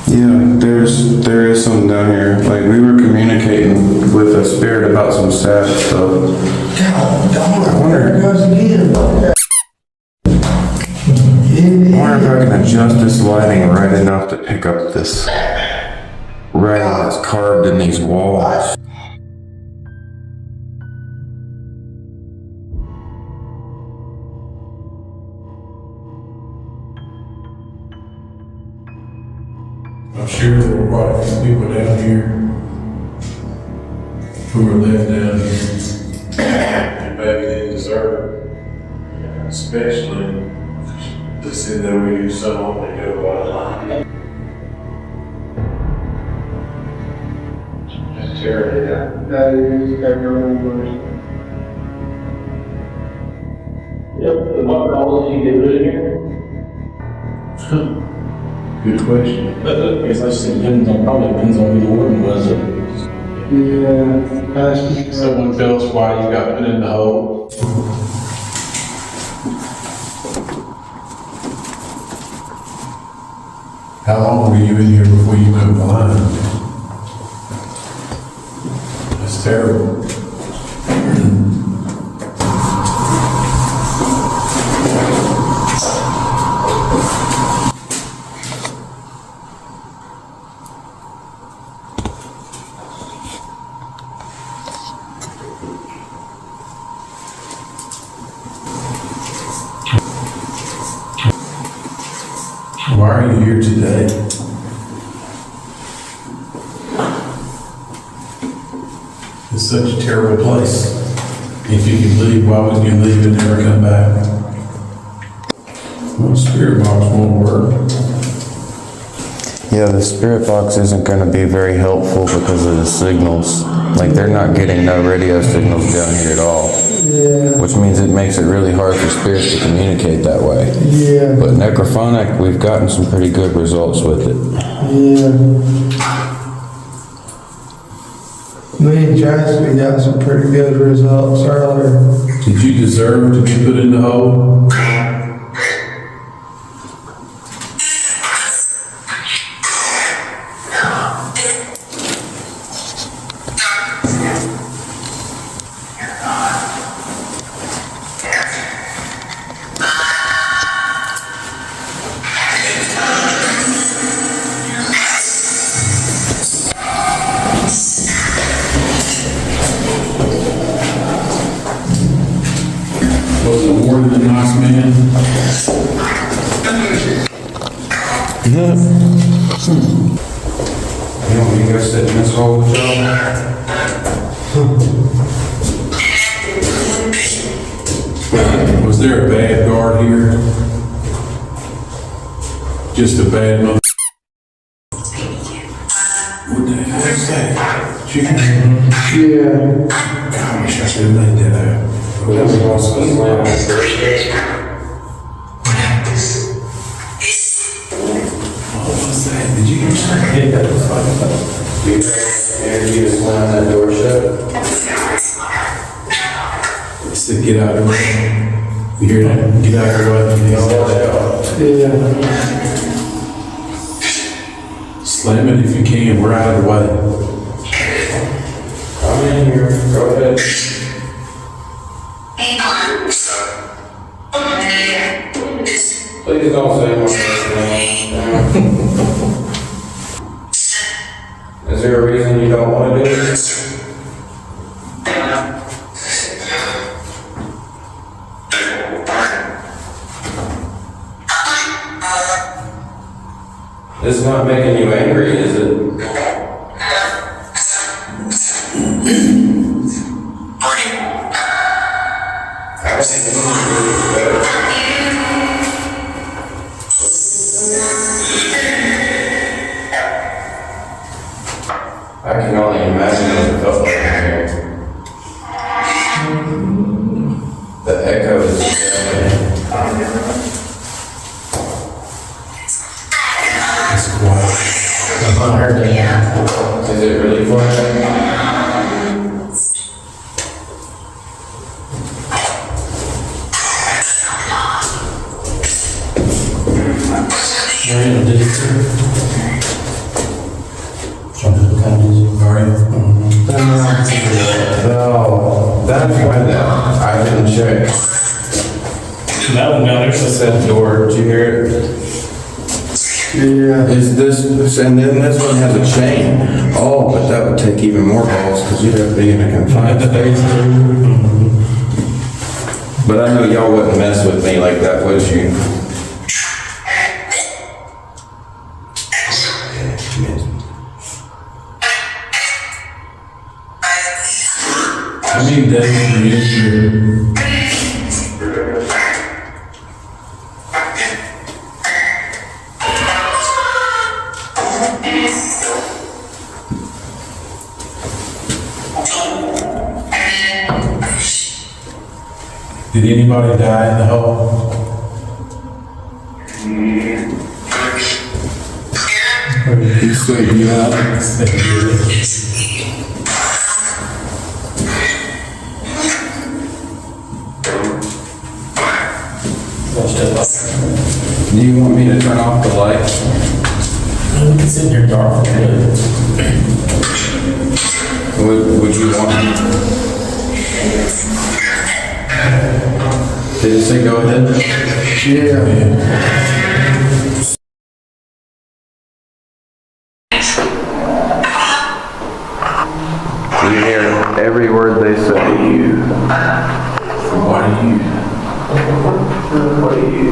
Yeah, there is something down here. Like, we were communicating with a spirit about some sad stuff. God darn, I wonder, there it goes again. I wonder if I can adjust this lighting right enough to pick up this writing that's carved in these walls. I'm sure there were quite a few people down here who were left down here and maybe they deserve it, especially to see that we do someone they do a lot of time. That's terrible. That is everyone. Yep, and what caused you to get rid of here? Good question. I guess that just probably depends on who the warden was. Yeah, that's Someone tell us why you got put in the hole. How long were you in here before you moved blind? That's terrible. Why are you here today? It's such a terrible place. If you could leave, why wouldn't you leave and never come back? Well, spirit box won't work. Yeah, the spirit box isn't going to be very helpful because of the signals. Like, they're not getting no radio signals down here at all. Yeah. Which means it makes it really hard for spirits to communicate that way. Yeah. But necrophonic, we've gotten some pretty good results with it. Yeah. Me and Chasity got some pretty good results earlier. Did you deserve to be put in the hole? man. You want me to go sit in this hole with y'all? Was there a bad guard here? Just a bad mother. What the hell is that? Chicken? Yeah. God, I wish I could have made that out. Well, that was also a slam on the first day. Oh, what's that? Did you hear that? Yeah, that was fine. Do you have energy to slam that door shut? It said, get out of the way. You hear that? Get out of the way. Yeah. Slam it if you can. We're out of the way. I'm in here. Go ahead. Please don't say more than Is there a reason you don't want to do it? This is not making you angry, is it? I can only imagine what it felt like in here. The echo is It's quiet. I heard that. Is it really quiet? No, that's why that I didn't check. That one down there Said door, did you hear it? Yeah. Is this, and then this one has a chain. Oh, but that would take even more balls because you'd have to be in a confined space. But I know y'all wouldn't mess with me like that, would you? How many days were you here? Did anybody die in the hole? He said, yeah. Do you want me to turn off the light? We can sit here dark for good. Would you want? Did it say go ahead? Yeah. You hear every word they say. You. What are you? What are you?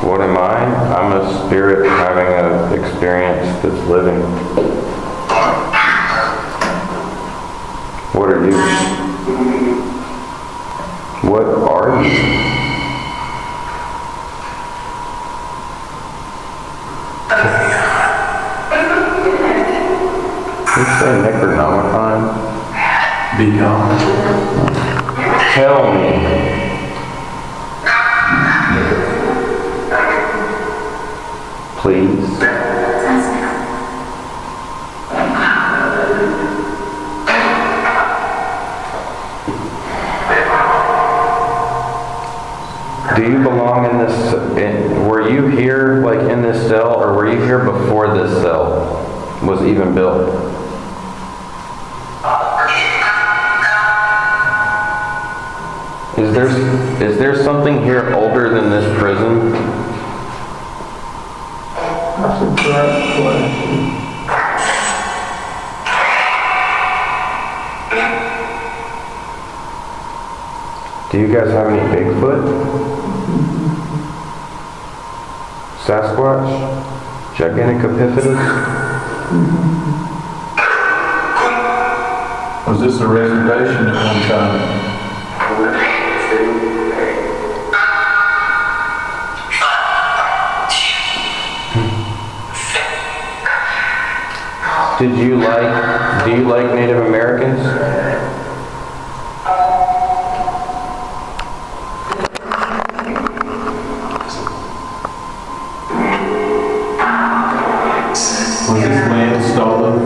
What am I? I'm a spirit having an experience that's living. What are you? What are you? Did you say Necronomicon? Be gone. Tell me. Please. Do you belong in this, were you here like in this cell, or were you here before this cell was even built? Is there something here older than this prison? That's a great question. Do you guys have any Bigfoot? Sasquatch? Gigantic Epiphytus? Was this a reservation at one time? Do you like Native Americans? Was this land stolen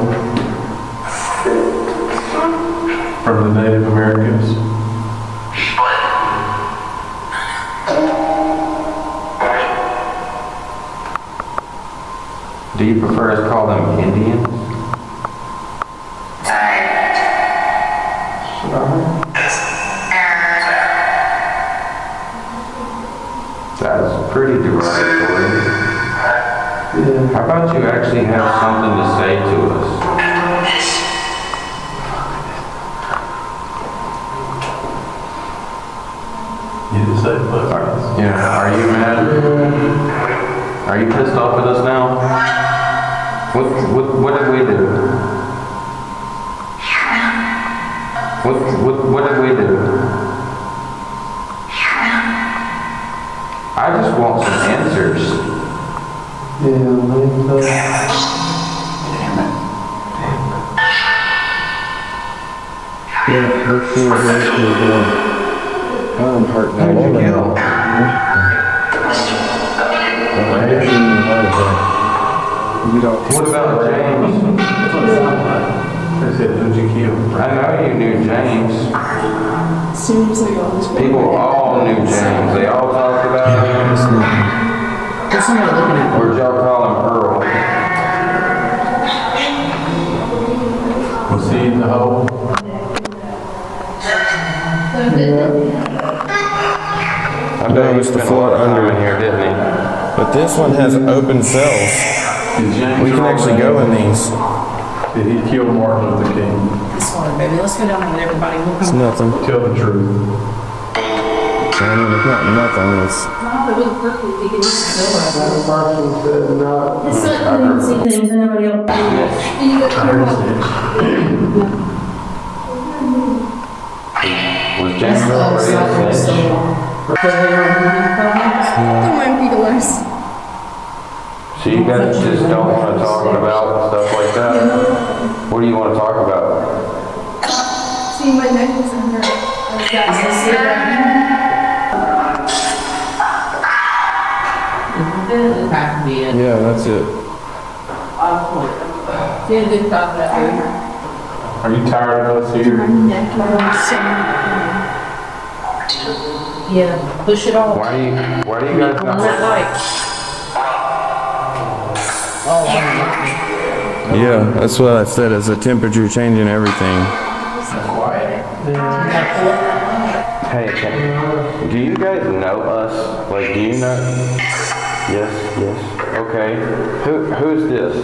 from the Native Americans? Do you prefer us to call them Indians? That's pretty derogatory. How about you actually have something to say to us? You just say fuck. Yeah, are you mad? Are you pissed off at us now? What did we do? What did we do? I just want some answers. I'm hurting all over now. What about James? They said, who'd you kill? I know you knew James. As soon as I got this People all knew James. They all talked about him. There's somebody looking at me. Or did y'all call him Earl? Was he in the hole? I bet he spent a lot of time in here, didn't he? But this one has open cells. We can actually go in these. Did he kill Martin Luther King? It's hard, baby. Let's go down there and everybody will It's come. nothing. Tell the truth. I mean, it's not nothing. It's No, it was perfect. You can use silver. That person said no. It's not, you didn't see things that nobody else did. And you got I heard snitch. Was James Earl already a snitch? The one beetles. So you guys just don't want to talk about stuff like that? What do you want to talk about? See, my neck was under. yeah, that's it. Are you tired of us here? Yeah, push it off. Why do you guys On not? that light. Oh, Yeah, that's what I said. Is the temperature changing everything? Hey, do you guys know us? Like, do you know? Yes. Okay. Who's this?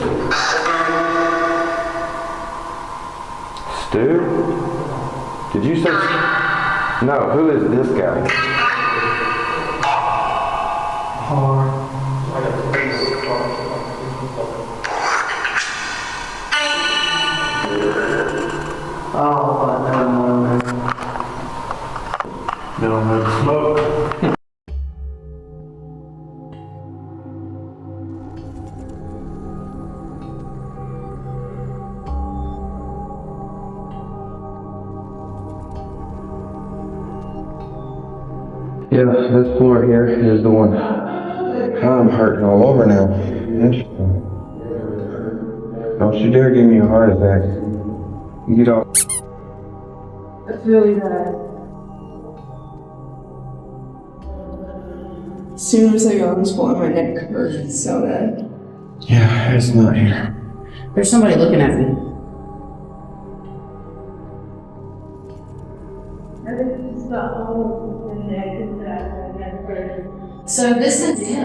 Stu? Did you say? No. Who is this guy? They don't have smoke. Yeah, this floor here is the one. I'm hurting all over now. Interesting. Don't you dare give me a heart attack. You don't. It's really bad. As soon as I got on this floor, my neck hurt so bad. Yeah, it's not here. There's somebody looking at me. So this is it.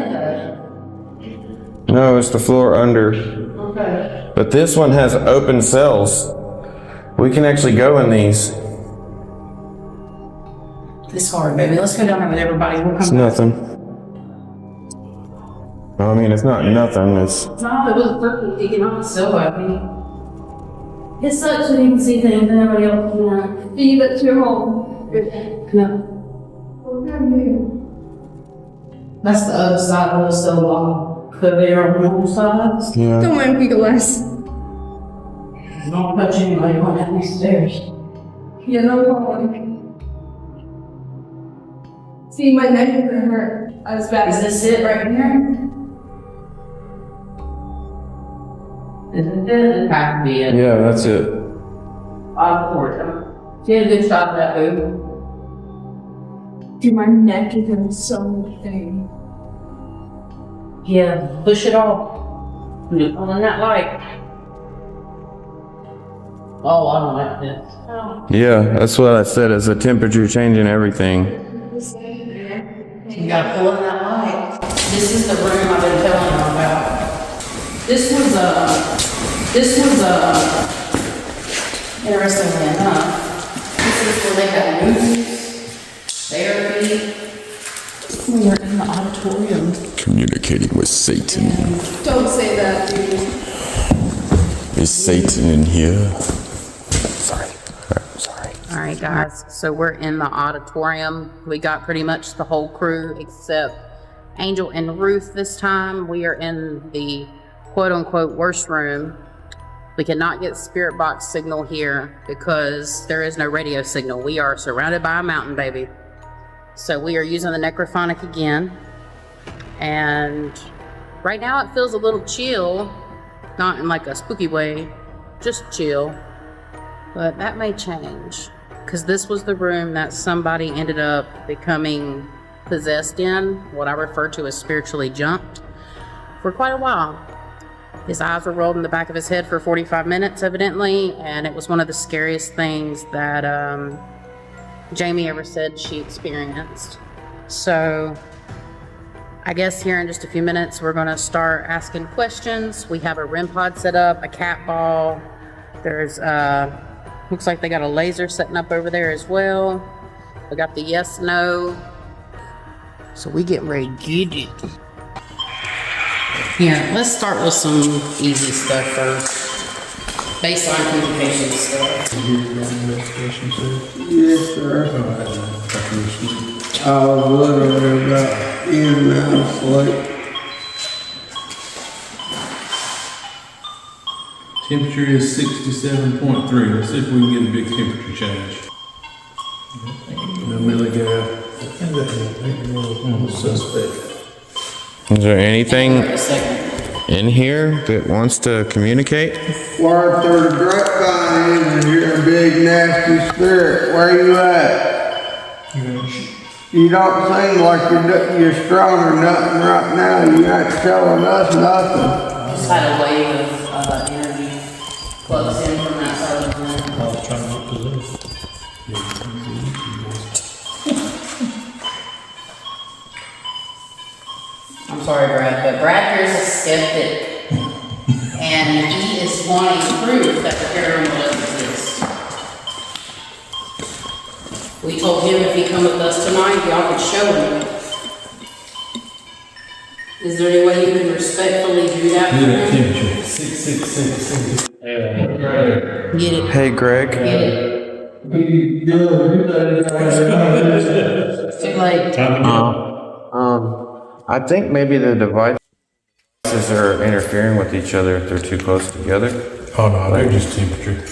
No, it's the floor under. Okay. But this one has open cells. We can actually go in these. It's hard, baby. Let's go down there with everybody. We'll It's come back. nothing. I mean, it's not nothing. It's No, it was perfect. Digging on so happy. It sucks when you can see things that nobody else can. Feed it to your home. No. That's the other side of the cell block. So they are on both sides. yeah. Don't mind if we go less. Don't touch anybody going down these stairs. Yeah, no problem. See, my neck is gonna hurt as bad Is as this it right here? Is it it? It has to be it. Yeah, that's it. Auditorium. She had a good shot of that boob. Dude, my neck is in so much pain. Yeah, push it off. Just on that light. Oh, I don't like this. Yeah, that's what I said. It's the temperature changing everything. You gotta pull in that light. This is the room I've been telling you about. This was interestingly enough, this is where they had movies, therapy. We were in the auditorium. Communicating with Satan. Don't say that, dude. Is Satan in here? All right, guys, so we're in the auditorium. We got pretty much the whole crew except Angel and Ruth this time. We are in the quote-unquote worst room. We cannot get spirit box signal here because there is no radio signal. We are surrounded by a mountain, baby. So we are using the necrophonic again. And right now it feels a little chill, not in like a spooky way, just chill. But that may change, because this was the room that somebody ended up becoming possessed in, what I refer to as spiritually jumped, for quite a while. His eyes were rolled in the back of his head for 45 minutes, evidently, and it was one of the scariest things that Jamie ever said she experienced. So I guess here in just a few minutes, we're going to start asking questions. We have a REM pod set up, a cat ball. There's looks like they got a laser setting up over there as well. We got the yes, no. So we getting ready to get it. Here, let's start with some easy stuff first. Baseline communication stuff. Yes, sir. I was literally about in and out of sleep. Temperature is 67.3. Let's see if we can get a big temperature change. Suspect. Is there anything in here that wants to communicate? Word through the grapevine is you're a big nasty spirit. Where you at? You don't seem like you're strong or nothing right now. You ain't telling us nothing. Just had a wave of energy plugs in from that side of the room. I was trying to look for this. I'm sorry, Brad, but Brad here is a skeptic. And he is wanting proof that the paranormal doesn't exist. We told him if he come with us tonight, y'all could show him. Is there any way you can respectfully do that for him? Temperature 666. Get it. Hey, Greg. Get it. Too late. I think maybe the devices are interfering with each other if they're too close together. Oh no, they're just temperature.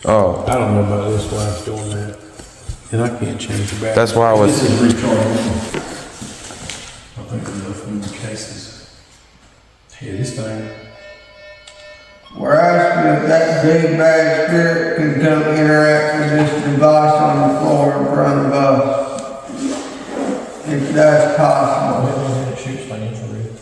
Oh, I don't know about this wife's doing that. And I can't change the battery. that's why I was. This is rechargeable. I think enough in the cases. Yeah, this thing. We're asking if that big bad spirit can come interact with this device on the floor in front of us. If that's possible. It shoots like infrared.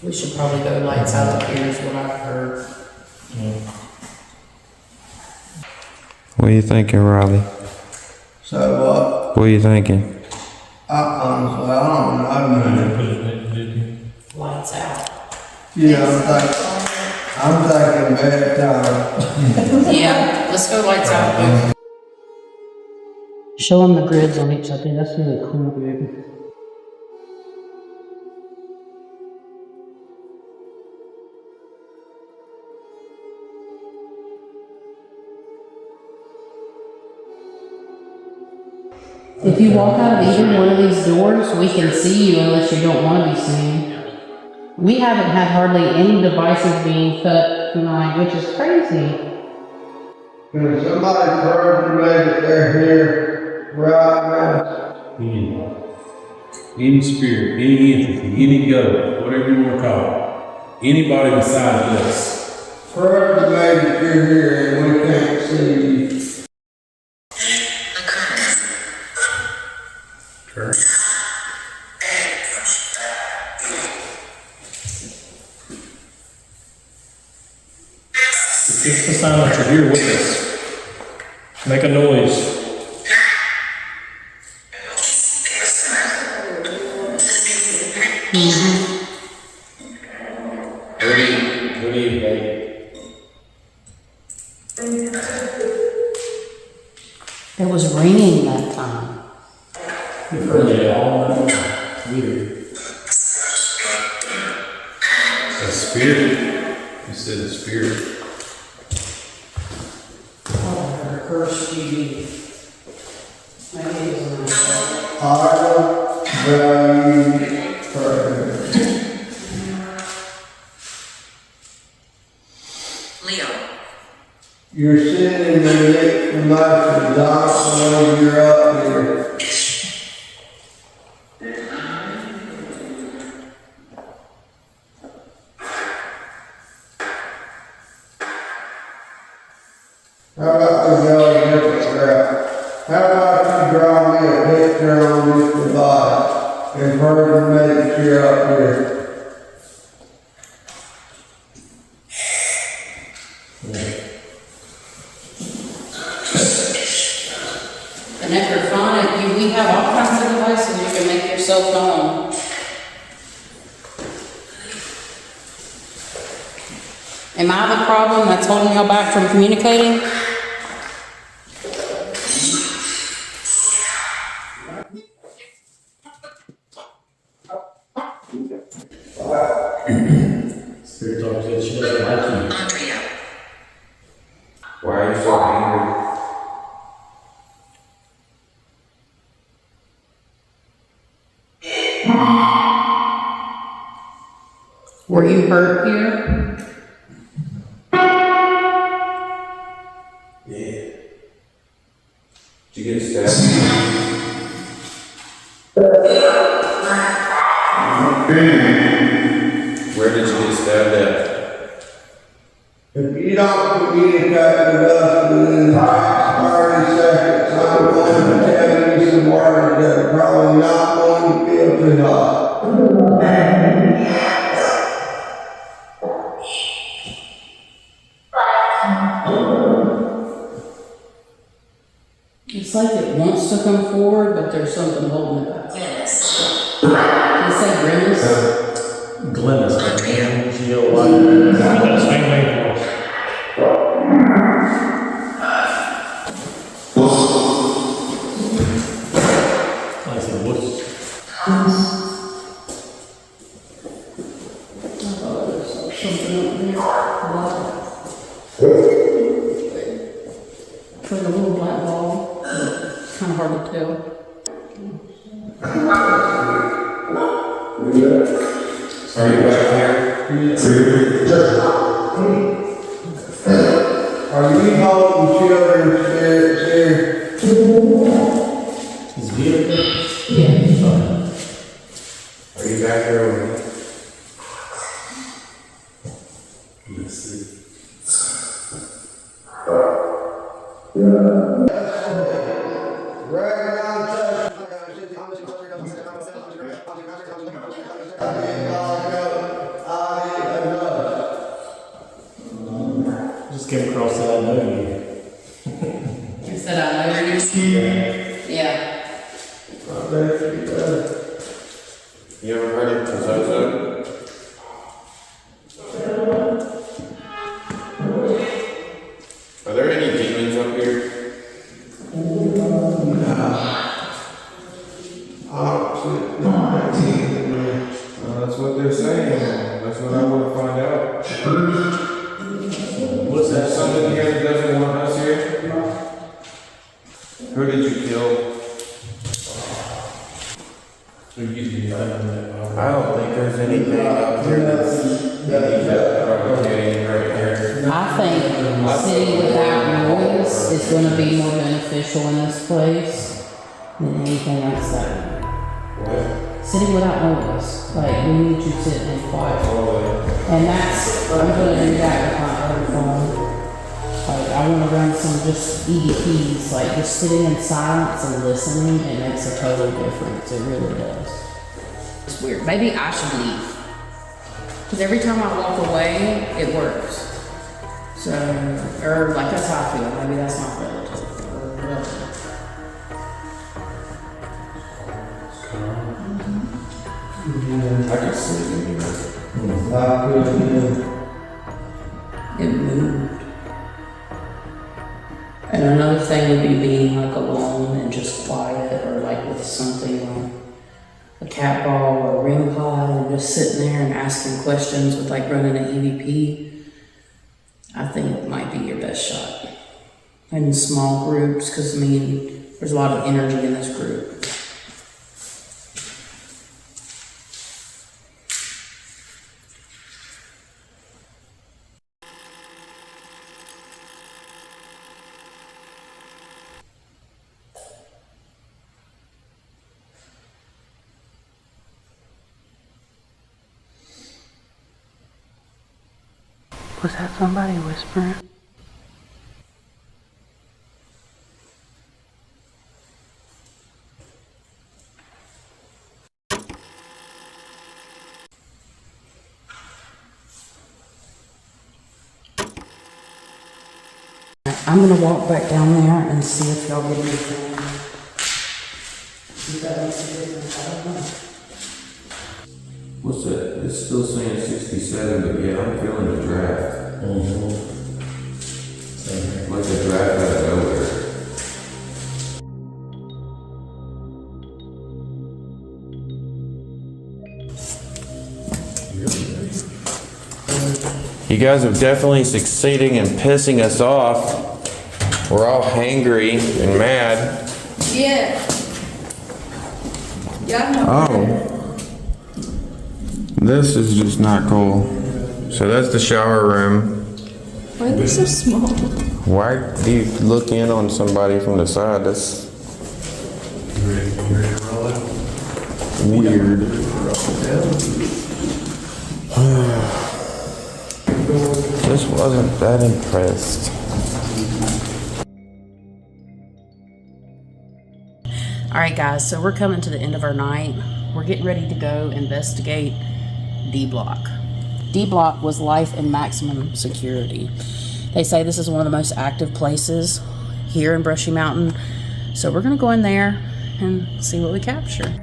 We should probably go lights out up here is what I've heard. What are you thinking, Riley? So what? What are you thinking? Honestly, I don't know. Lights out. Yeah, I'm thinking. I'm thinking bedtime. Yeah, let's go lights out. Show them the grids on each other. That's really cool, baby. If you walk out of either one of these doors, we can see you unless you don't want to be seen. We haven't had hardly any devices being cut tonight, which is crazy. Can somebody further make it they're here right now? Any spirit, any entity, any ghost, whatever you want to call it. Anybody besides us. Further made it you're here and we can't see you. It's the sign that you're here with us. Make a noise. What do you think? It was ringing that time. You've heard it all night. Weird. A spirit. You said a spirit. Curse TV. Maybe it was Higher value prayer. Leo. You're sending the information, Doc, when you're up here. How about we go a different route? How about you draw me a picture on this device and further make sure up here? And if you're fine, we have all kinds of devices you can make yourself known. Am I the problem that's holding y'all back from communicating? Spirit talk said she doesn't like you. Why are you so angry? Were you hurt here? Yeah. Did you get stabbed? Where did you get stabbed at? If you don't communicate with us within the next 30 seconds, I'm going to tell you some words that are probably not going to feel too hot. It's like it wants to come forward, but there's something holding it back. Did it say grimace? Glennis, G-O-Y. That's the same name for us. I said, what's Something up there. For the little black ball. It's kind of hard to tell. Are you back here? Are you holding children's spirits here? his vehicle? Yeah. Are you back here with me? Let's see. Just came across that I know you. You said I know you? Yeah. You ever heard of Kazozo? it's going to be more beneficial in this place than anything outside. Sitting without notice, like we need you sitting in quiet. And that's, I'm going to do that with my other phone. Like I want to run some just EVPs, like just sitting in silence and listening, it makes a total difference, it really does. It's weird, maybe I should leave. Because every time I walk away, it works. So, or like that's how I feel, maybe that's not relative or relative. I can sleep in here. It moved. And another thing would be being like alone and just quiet, or like with something like a cat ball or a ring pod and just sitting there and asking questions with like running an EVP. I think it might be your best shot. In small groups, because I mean, there's a lot of energy in this group. Was that somebody whispering? I'm gonna walk back down there and see if y'all get anything. You got anything? I don't know. What's that? It's still saying 67, but yeah, I'm feeling the draft. Like a draft out of nowhere. You guys are definitely succeeding in pissing us off. We're all hangry and mad. Yeah. Yeah. Oh. This is just not cool. So that's the shower room. Why are they so small? Why do you look in on somebody from the side? That's weird. Just wasn't that impressed. All right, guys, so we're coming to the end of our night. We're getting ready to go investigate D Block. D Block was life in maximum security. They say this is one of the most active places here in Brushy Mountain. So we're gonna go in there and see what we capture.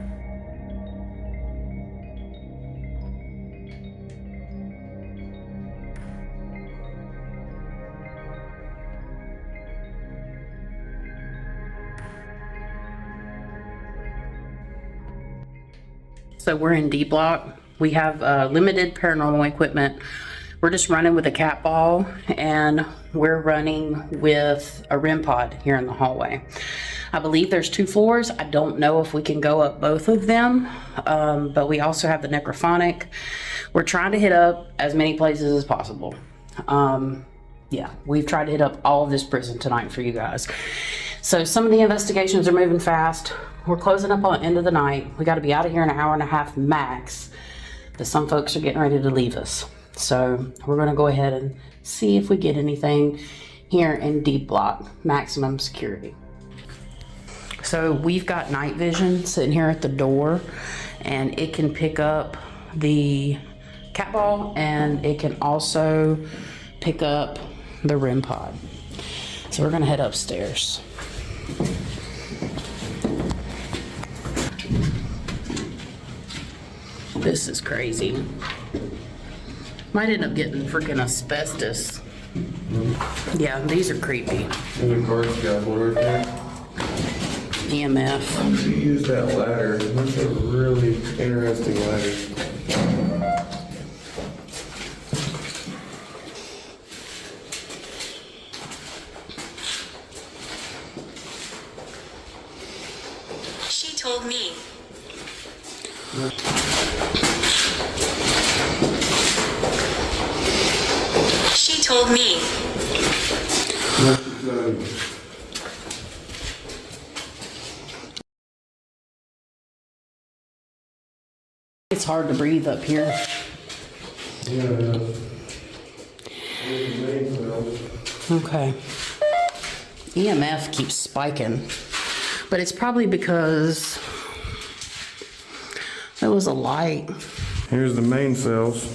So we're in D Block. We have limited paranormal equipment. We're just running with a cat ball, and we're running with a REM pod here in the hallway. I believe there's 2 floors. I don't know if we can go up both of them, but we also have the necrophonic. We're trying to hit up as many places as possible. Yeah, we've tried to hit up all of this prison tonight for you guys. So some of the investigations are moving fast. We're closing up on the end of the night. We got to be out of here in an hour and a half max, but some folks are getting ready to leave us. So we're going to go ahead and see if we get anything here in D Block, maximum security. So we've got night vision sitting here at the door, and it can pick up the cat ball, and it can also pick up the REM pod. So we're going to head upstairs. This is crazy. Might end up getting freaking asbestos. Yeah, these are creepy. And the card's got one right there. EMF. How did you use that ladder? That's a really interesting ladder. She told me. She told me. It's hard to breathe up here. Okay. EMF keeps spiking, but it's probably because there was a light. Here's the main cells.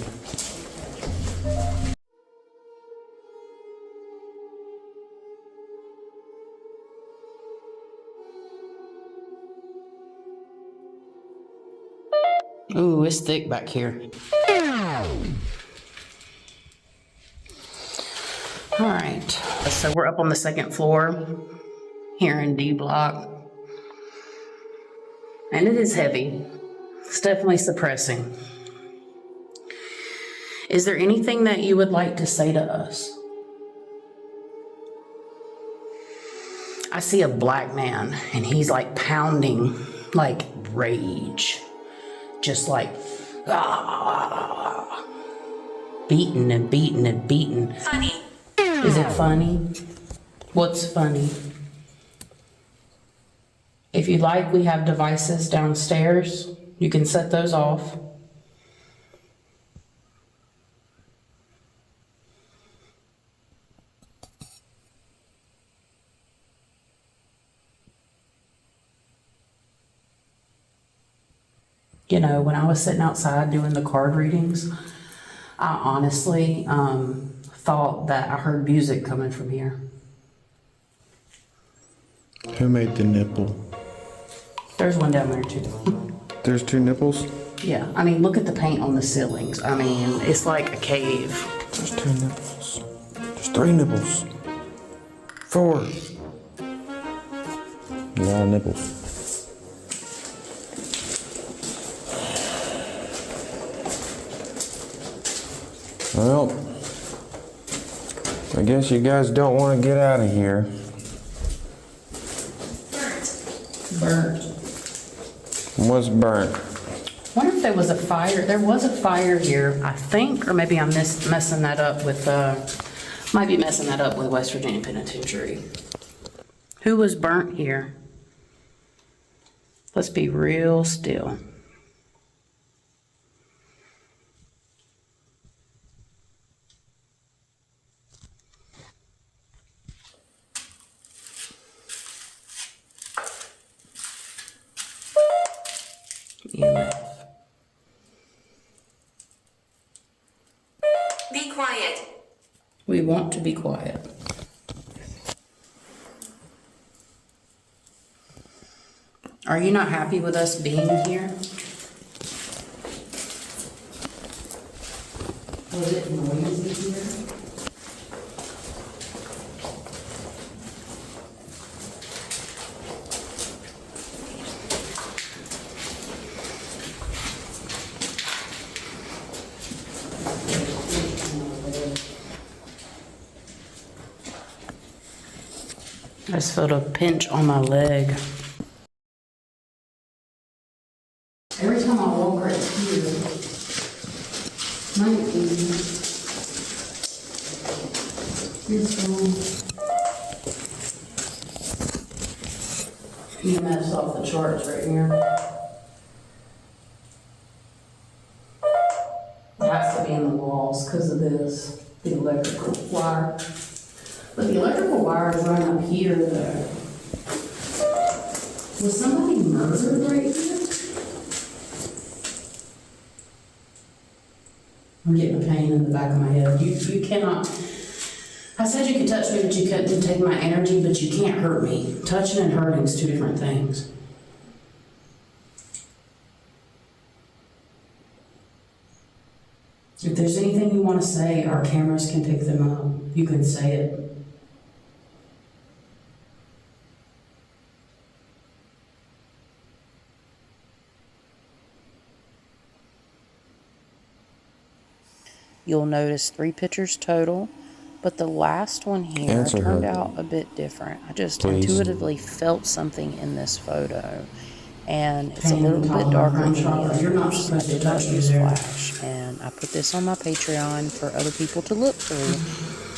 Ooh, it's thick back here. All right, so we're up on the second floor here in D block. And it is heavy. It's definitely suppressing. Is there anything that you would like to say to us? I see a black man and he's like pounding, like rage. Just like, beating and beating and beating. Funny. Is it funny? What's funny? If you like, we have devices downstairs. You can set those off. You know, when I was sitting outside doing the card readings, I honestly thought that I heard music coming from here. Who made the nipple? There's one down there too. There's 2 nipples? Yeah, I mean, look at the paint on the ceilings. I mean, it's like a cave. There's 2 nipples. There's 3 nipples. 4. A lot of nipples. Well, I guess you guys don't want to get out of here. Burnt. What's burnt? I wonder if there was a fire. There was a fire here, I think, or maybe I'm messing that up with, might be messing that up with West Virginia Penitentiary. Who was burnt here? Let's be real still. EMF. Be quiet. We want to be quiet. Are you not happy with us being here? Was it noisy here? I just felt a pinch on my leg. Every time I walk right here, EMF's off the charts right here. It has to be in the walls because of this, the electrical wire. But the electrical wire is running up here though. Was somebody murdered right here? I'm getting a pain in the back of my head. You cannot, I said you could touch me, but you couldn't take my energy, but you can't hurt me. Touching and hurting is 2 different things. If there's anything you want to say, our cameras can pick them up. You can say it. You'll notice 3 pictures total, but the last one here turned out a bit different. I just intuitively felt something in this photo, and it's a little bit darker than the others. You're not supposed to touch this flash, and I put this on my Patreon for other people to look through.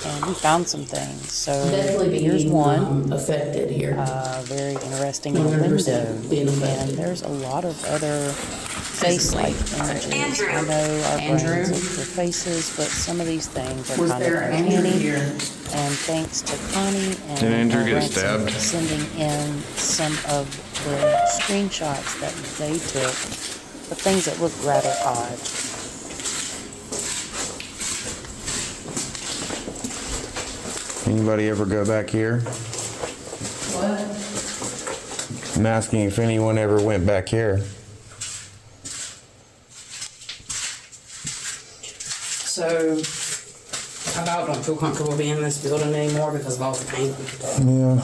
and we found some things. So Definitely here's being, one affected here. very interesting in the window, 100% being affected. and there's a lot of other face-like images. Andrew. I know our Andrew. brains look for faces, but some of these things are Was kind of there an Andrew uncanny. here? And thanks to Connie and Did Andrew get Ransom stabbed? sending in some of the screenshots that they took, the things that look rather odd. Anybody ever go back here? What? I'm asking if anyone ever went back here. So, I about don't feel comfortable being in this building anymore because of all the paint. Yeah.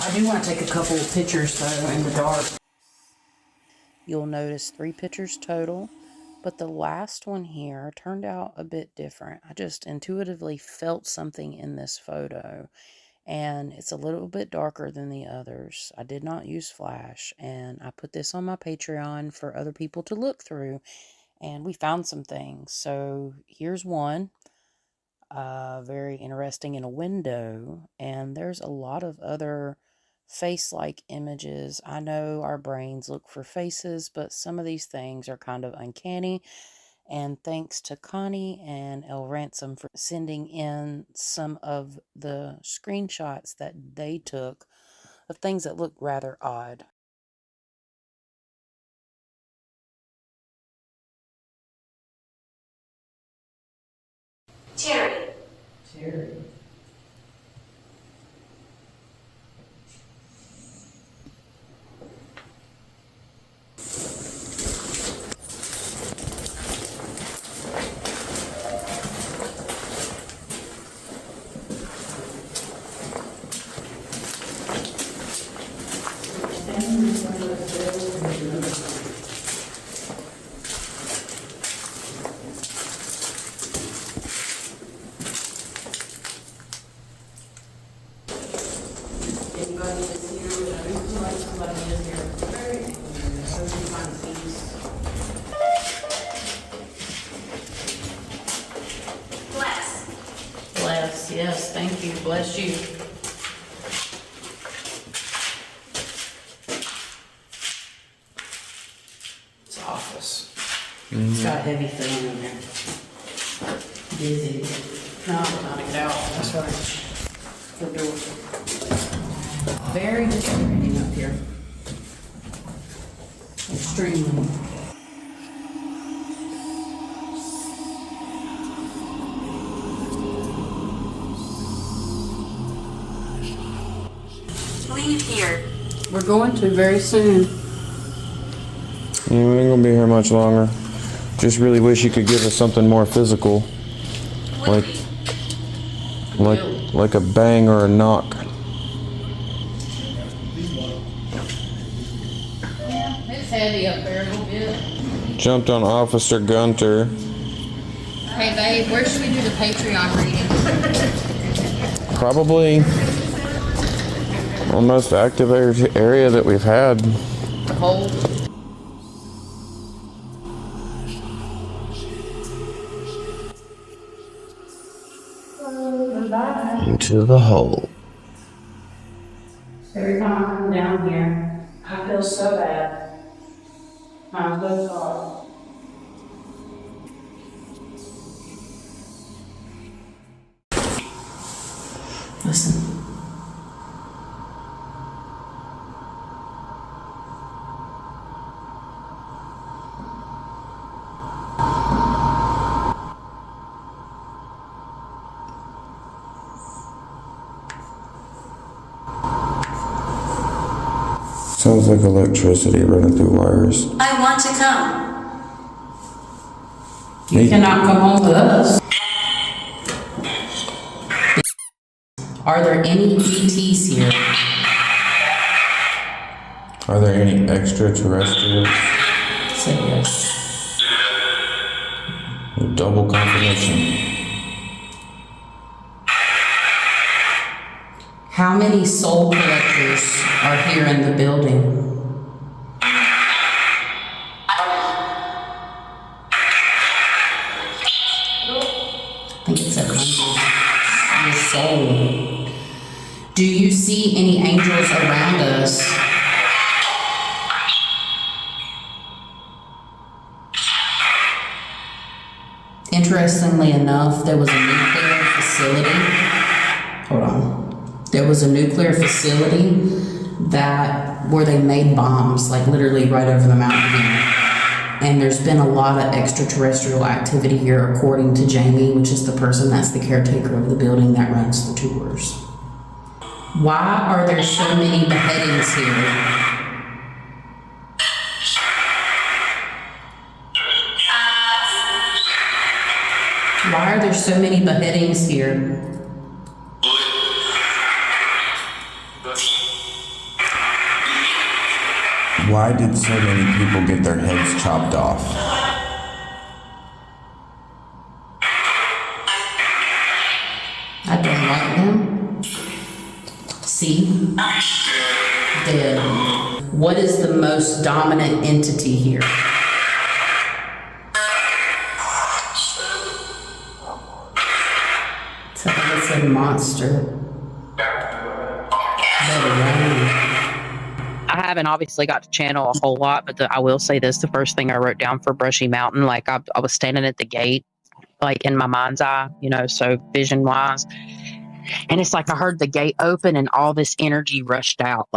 I do want to take a couple of pictures though in the dark. You'll notice 3 pictures total, but the last one here turned out a bit different. I just intuitively felt something in this photo, and it's a little bit darker than the others. I did not use flash, and I put this on my Patreon for other people to look through, and we found some things. So here's one, very interesting in a window, and there's a lot of other face-like images. I know our brains look for faces, but some of these things are kind of uncanny. And thanks to Connie and El Ransom for sending in some of the screenshots that they took of things that look rather odd. Terry. Terry. Anybody is here, I feel like somebody is here. Very so we find peace. Bless. Bless, yes, thank you, bless you. It's office. It's got a heavy thing in there. Busy. No, I'm trying to get out, that's right. The door. Very distracting up here. Extremely. Leave here. We're going to very soon. Yeah, we ain't gonna be here much longer. Just really wish you could give us something more physical. Like a bang or a knock. Yeah, it's heavy up there a little bit. Jumped on Officer Gunter. Hey babe, where should we do the Patreon reading? Probably the most active area that we've had. The hole? Into the hole. Every time I come down here, I feel so bad. I'm so sorry. Listen. Sounds like electricity running through wires. I want to come. You cannot come home with us. Are there any ETs here? Are there any extraterrestrials? Say yes. Double confirmation. How many soul collectors are here in the building? soul. Do you see any angels around us? Interestingly enough, there was a nuclear facility. Hold on. There was a nuclear facility where they made bombs, like literally right over the mountain here. And there's been a lot of extraterrestrial activity here, according to Jamie, which is the person that's the caretaker of the building that runs the tours. Why are there so many beheadings here? Why are there so many beheadings here? Why did so many people get their heads chopped off? I don't like them. See? Dead. What is the most dominant entity here? It's a monster. I haven't obviously got to channel a whole lot, but I will say this, the first thing I wrote down for Brushy Mountain, like I was standing at the gate, like in my mind's eye, you know, so vision wise. And it's like I heard the gate open and all this energy rushed out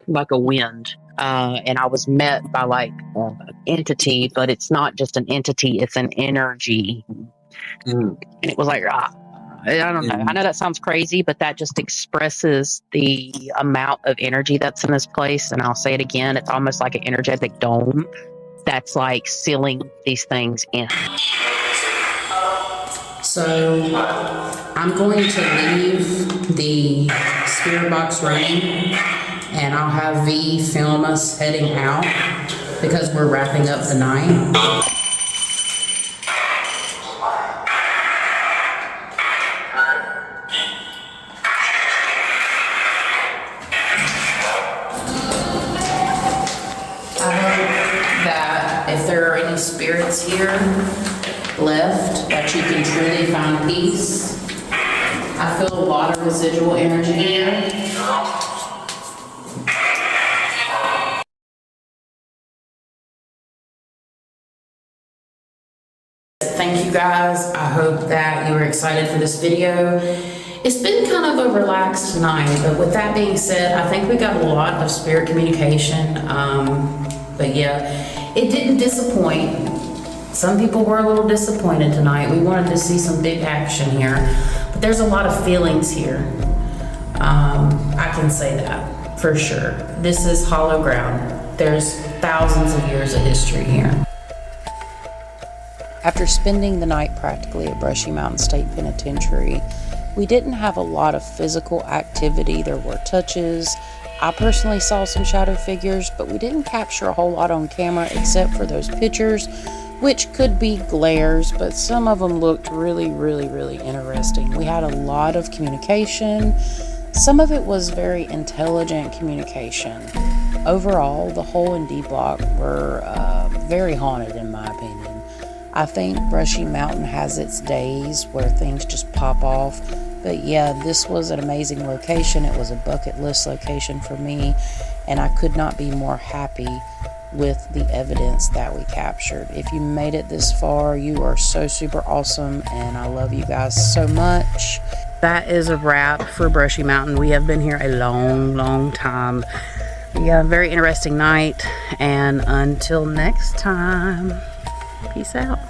like a wind. And I was met by like an entity, but it's not just an entity, it's an energy. And it was like, I don't know. I know that sounds crazy, but that just expresses the amount of energy that's in this place. And I'll say it again, it's almost like an energetic dome that's like sealing these things in. So I'm going to leave the spirit box running, and I'll have V film us heading out because we're wrapping up the night. Spirits here left, that you can truly find peace. I feel a lot of residual energy here. Thank you guys. I hope that you were excited for this video. It's been kind of a relaxed night, but with that being said, I think we got a lot of spirit communication. But yeah, it didn't disappoint. Some people were a little disappointed tonight. We wanted to see some big action here, but there's a lot of feelings here. I can say that for sure. This is hollow ground. There's thousands of years of history here. After spending the night practically at Brushy Mountain State Penitentiary, we didn't have a lot of physical activity. There were touches. I personally saw some shadow figures, but we didn't capture a whole lot on camera except for those pictures, which could be glares, but some of them looked really, really, really interesting. We had a lot of communication. Some of it was very intelligent communication. Overall, the whole and D block were very haunted in my opinion. I think Brushy Mountain has its days where things just pop off. But yeah, this was an amazing location. It was a bucket list location for me, and I could not be more happy with the evidence that we captured. If you made it this far, you are so super awesome, and I love you guys so much. That is a wrap for Brushy Mountain. We have been here a long, long time. Yeah, very interesting night, and until next time, peace out.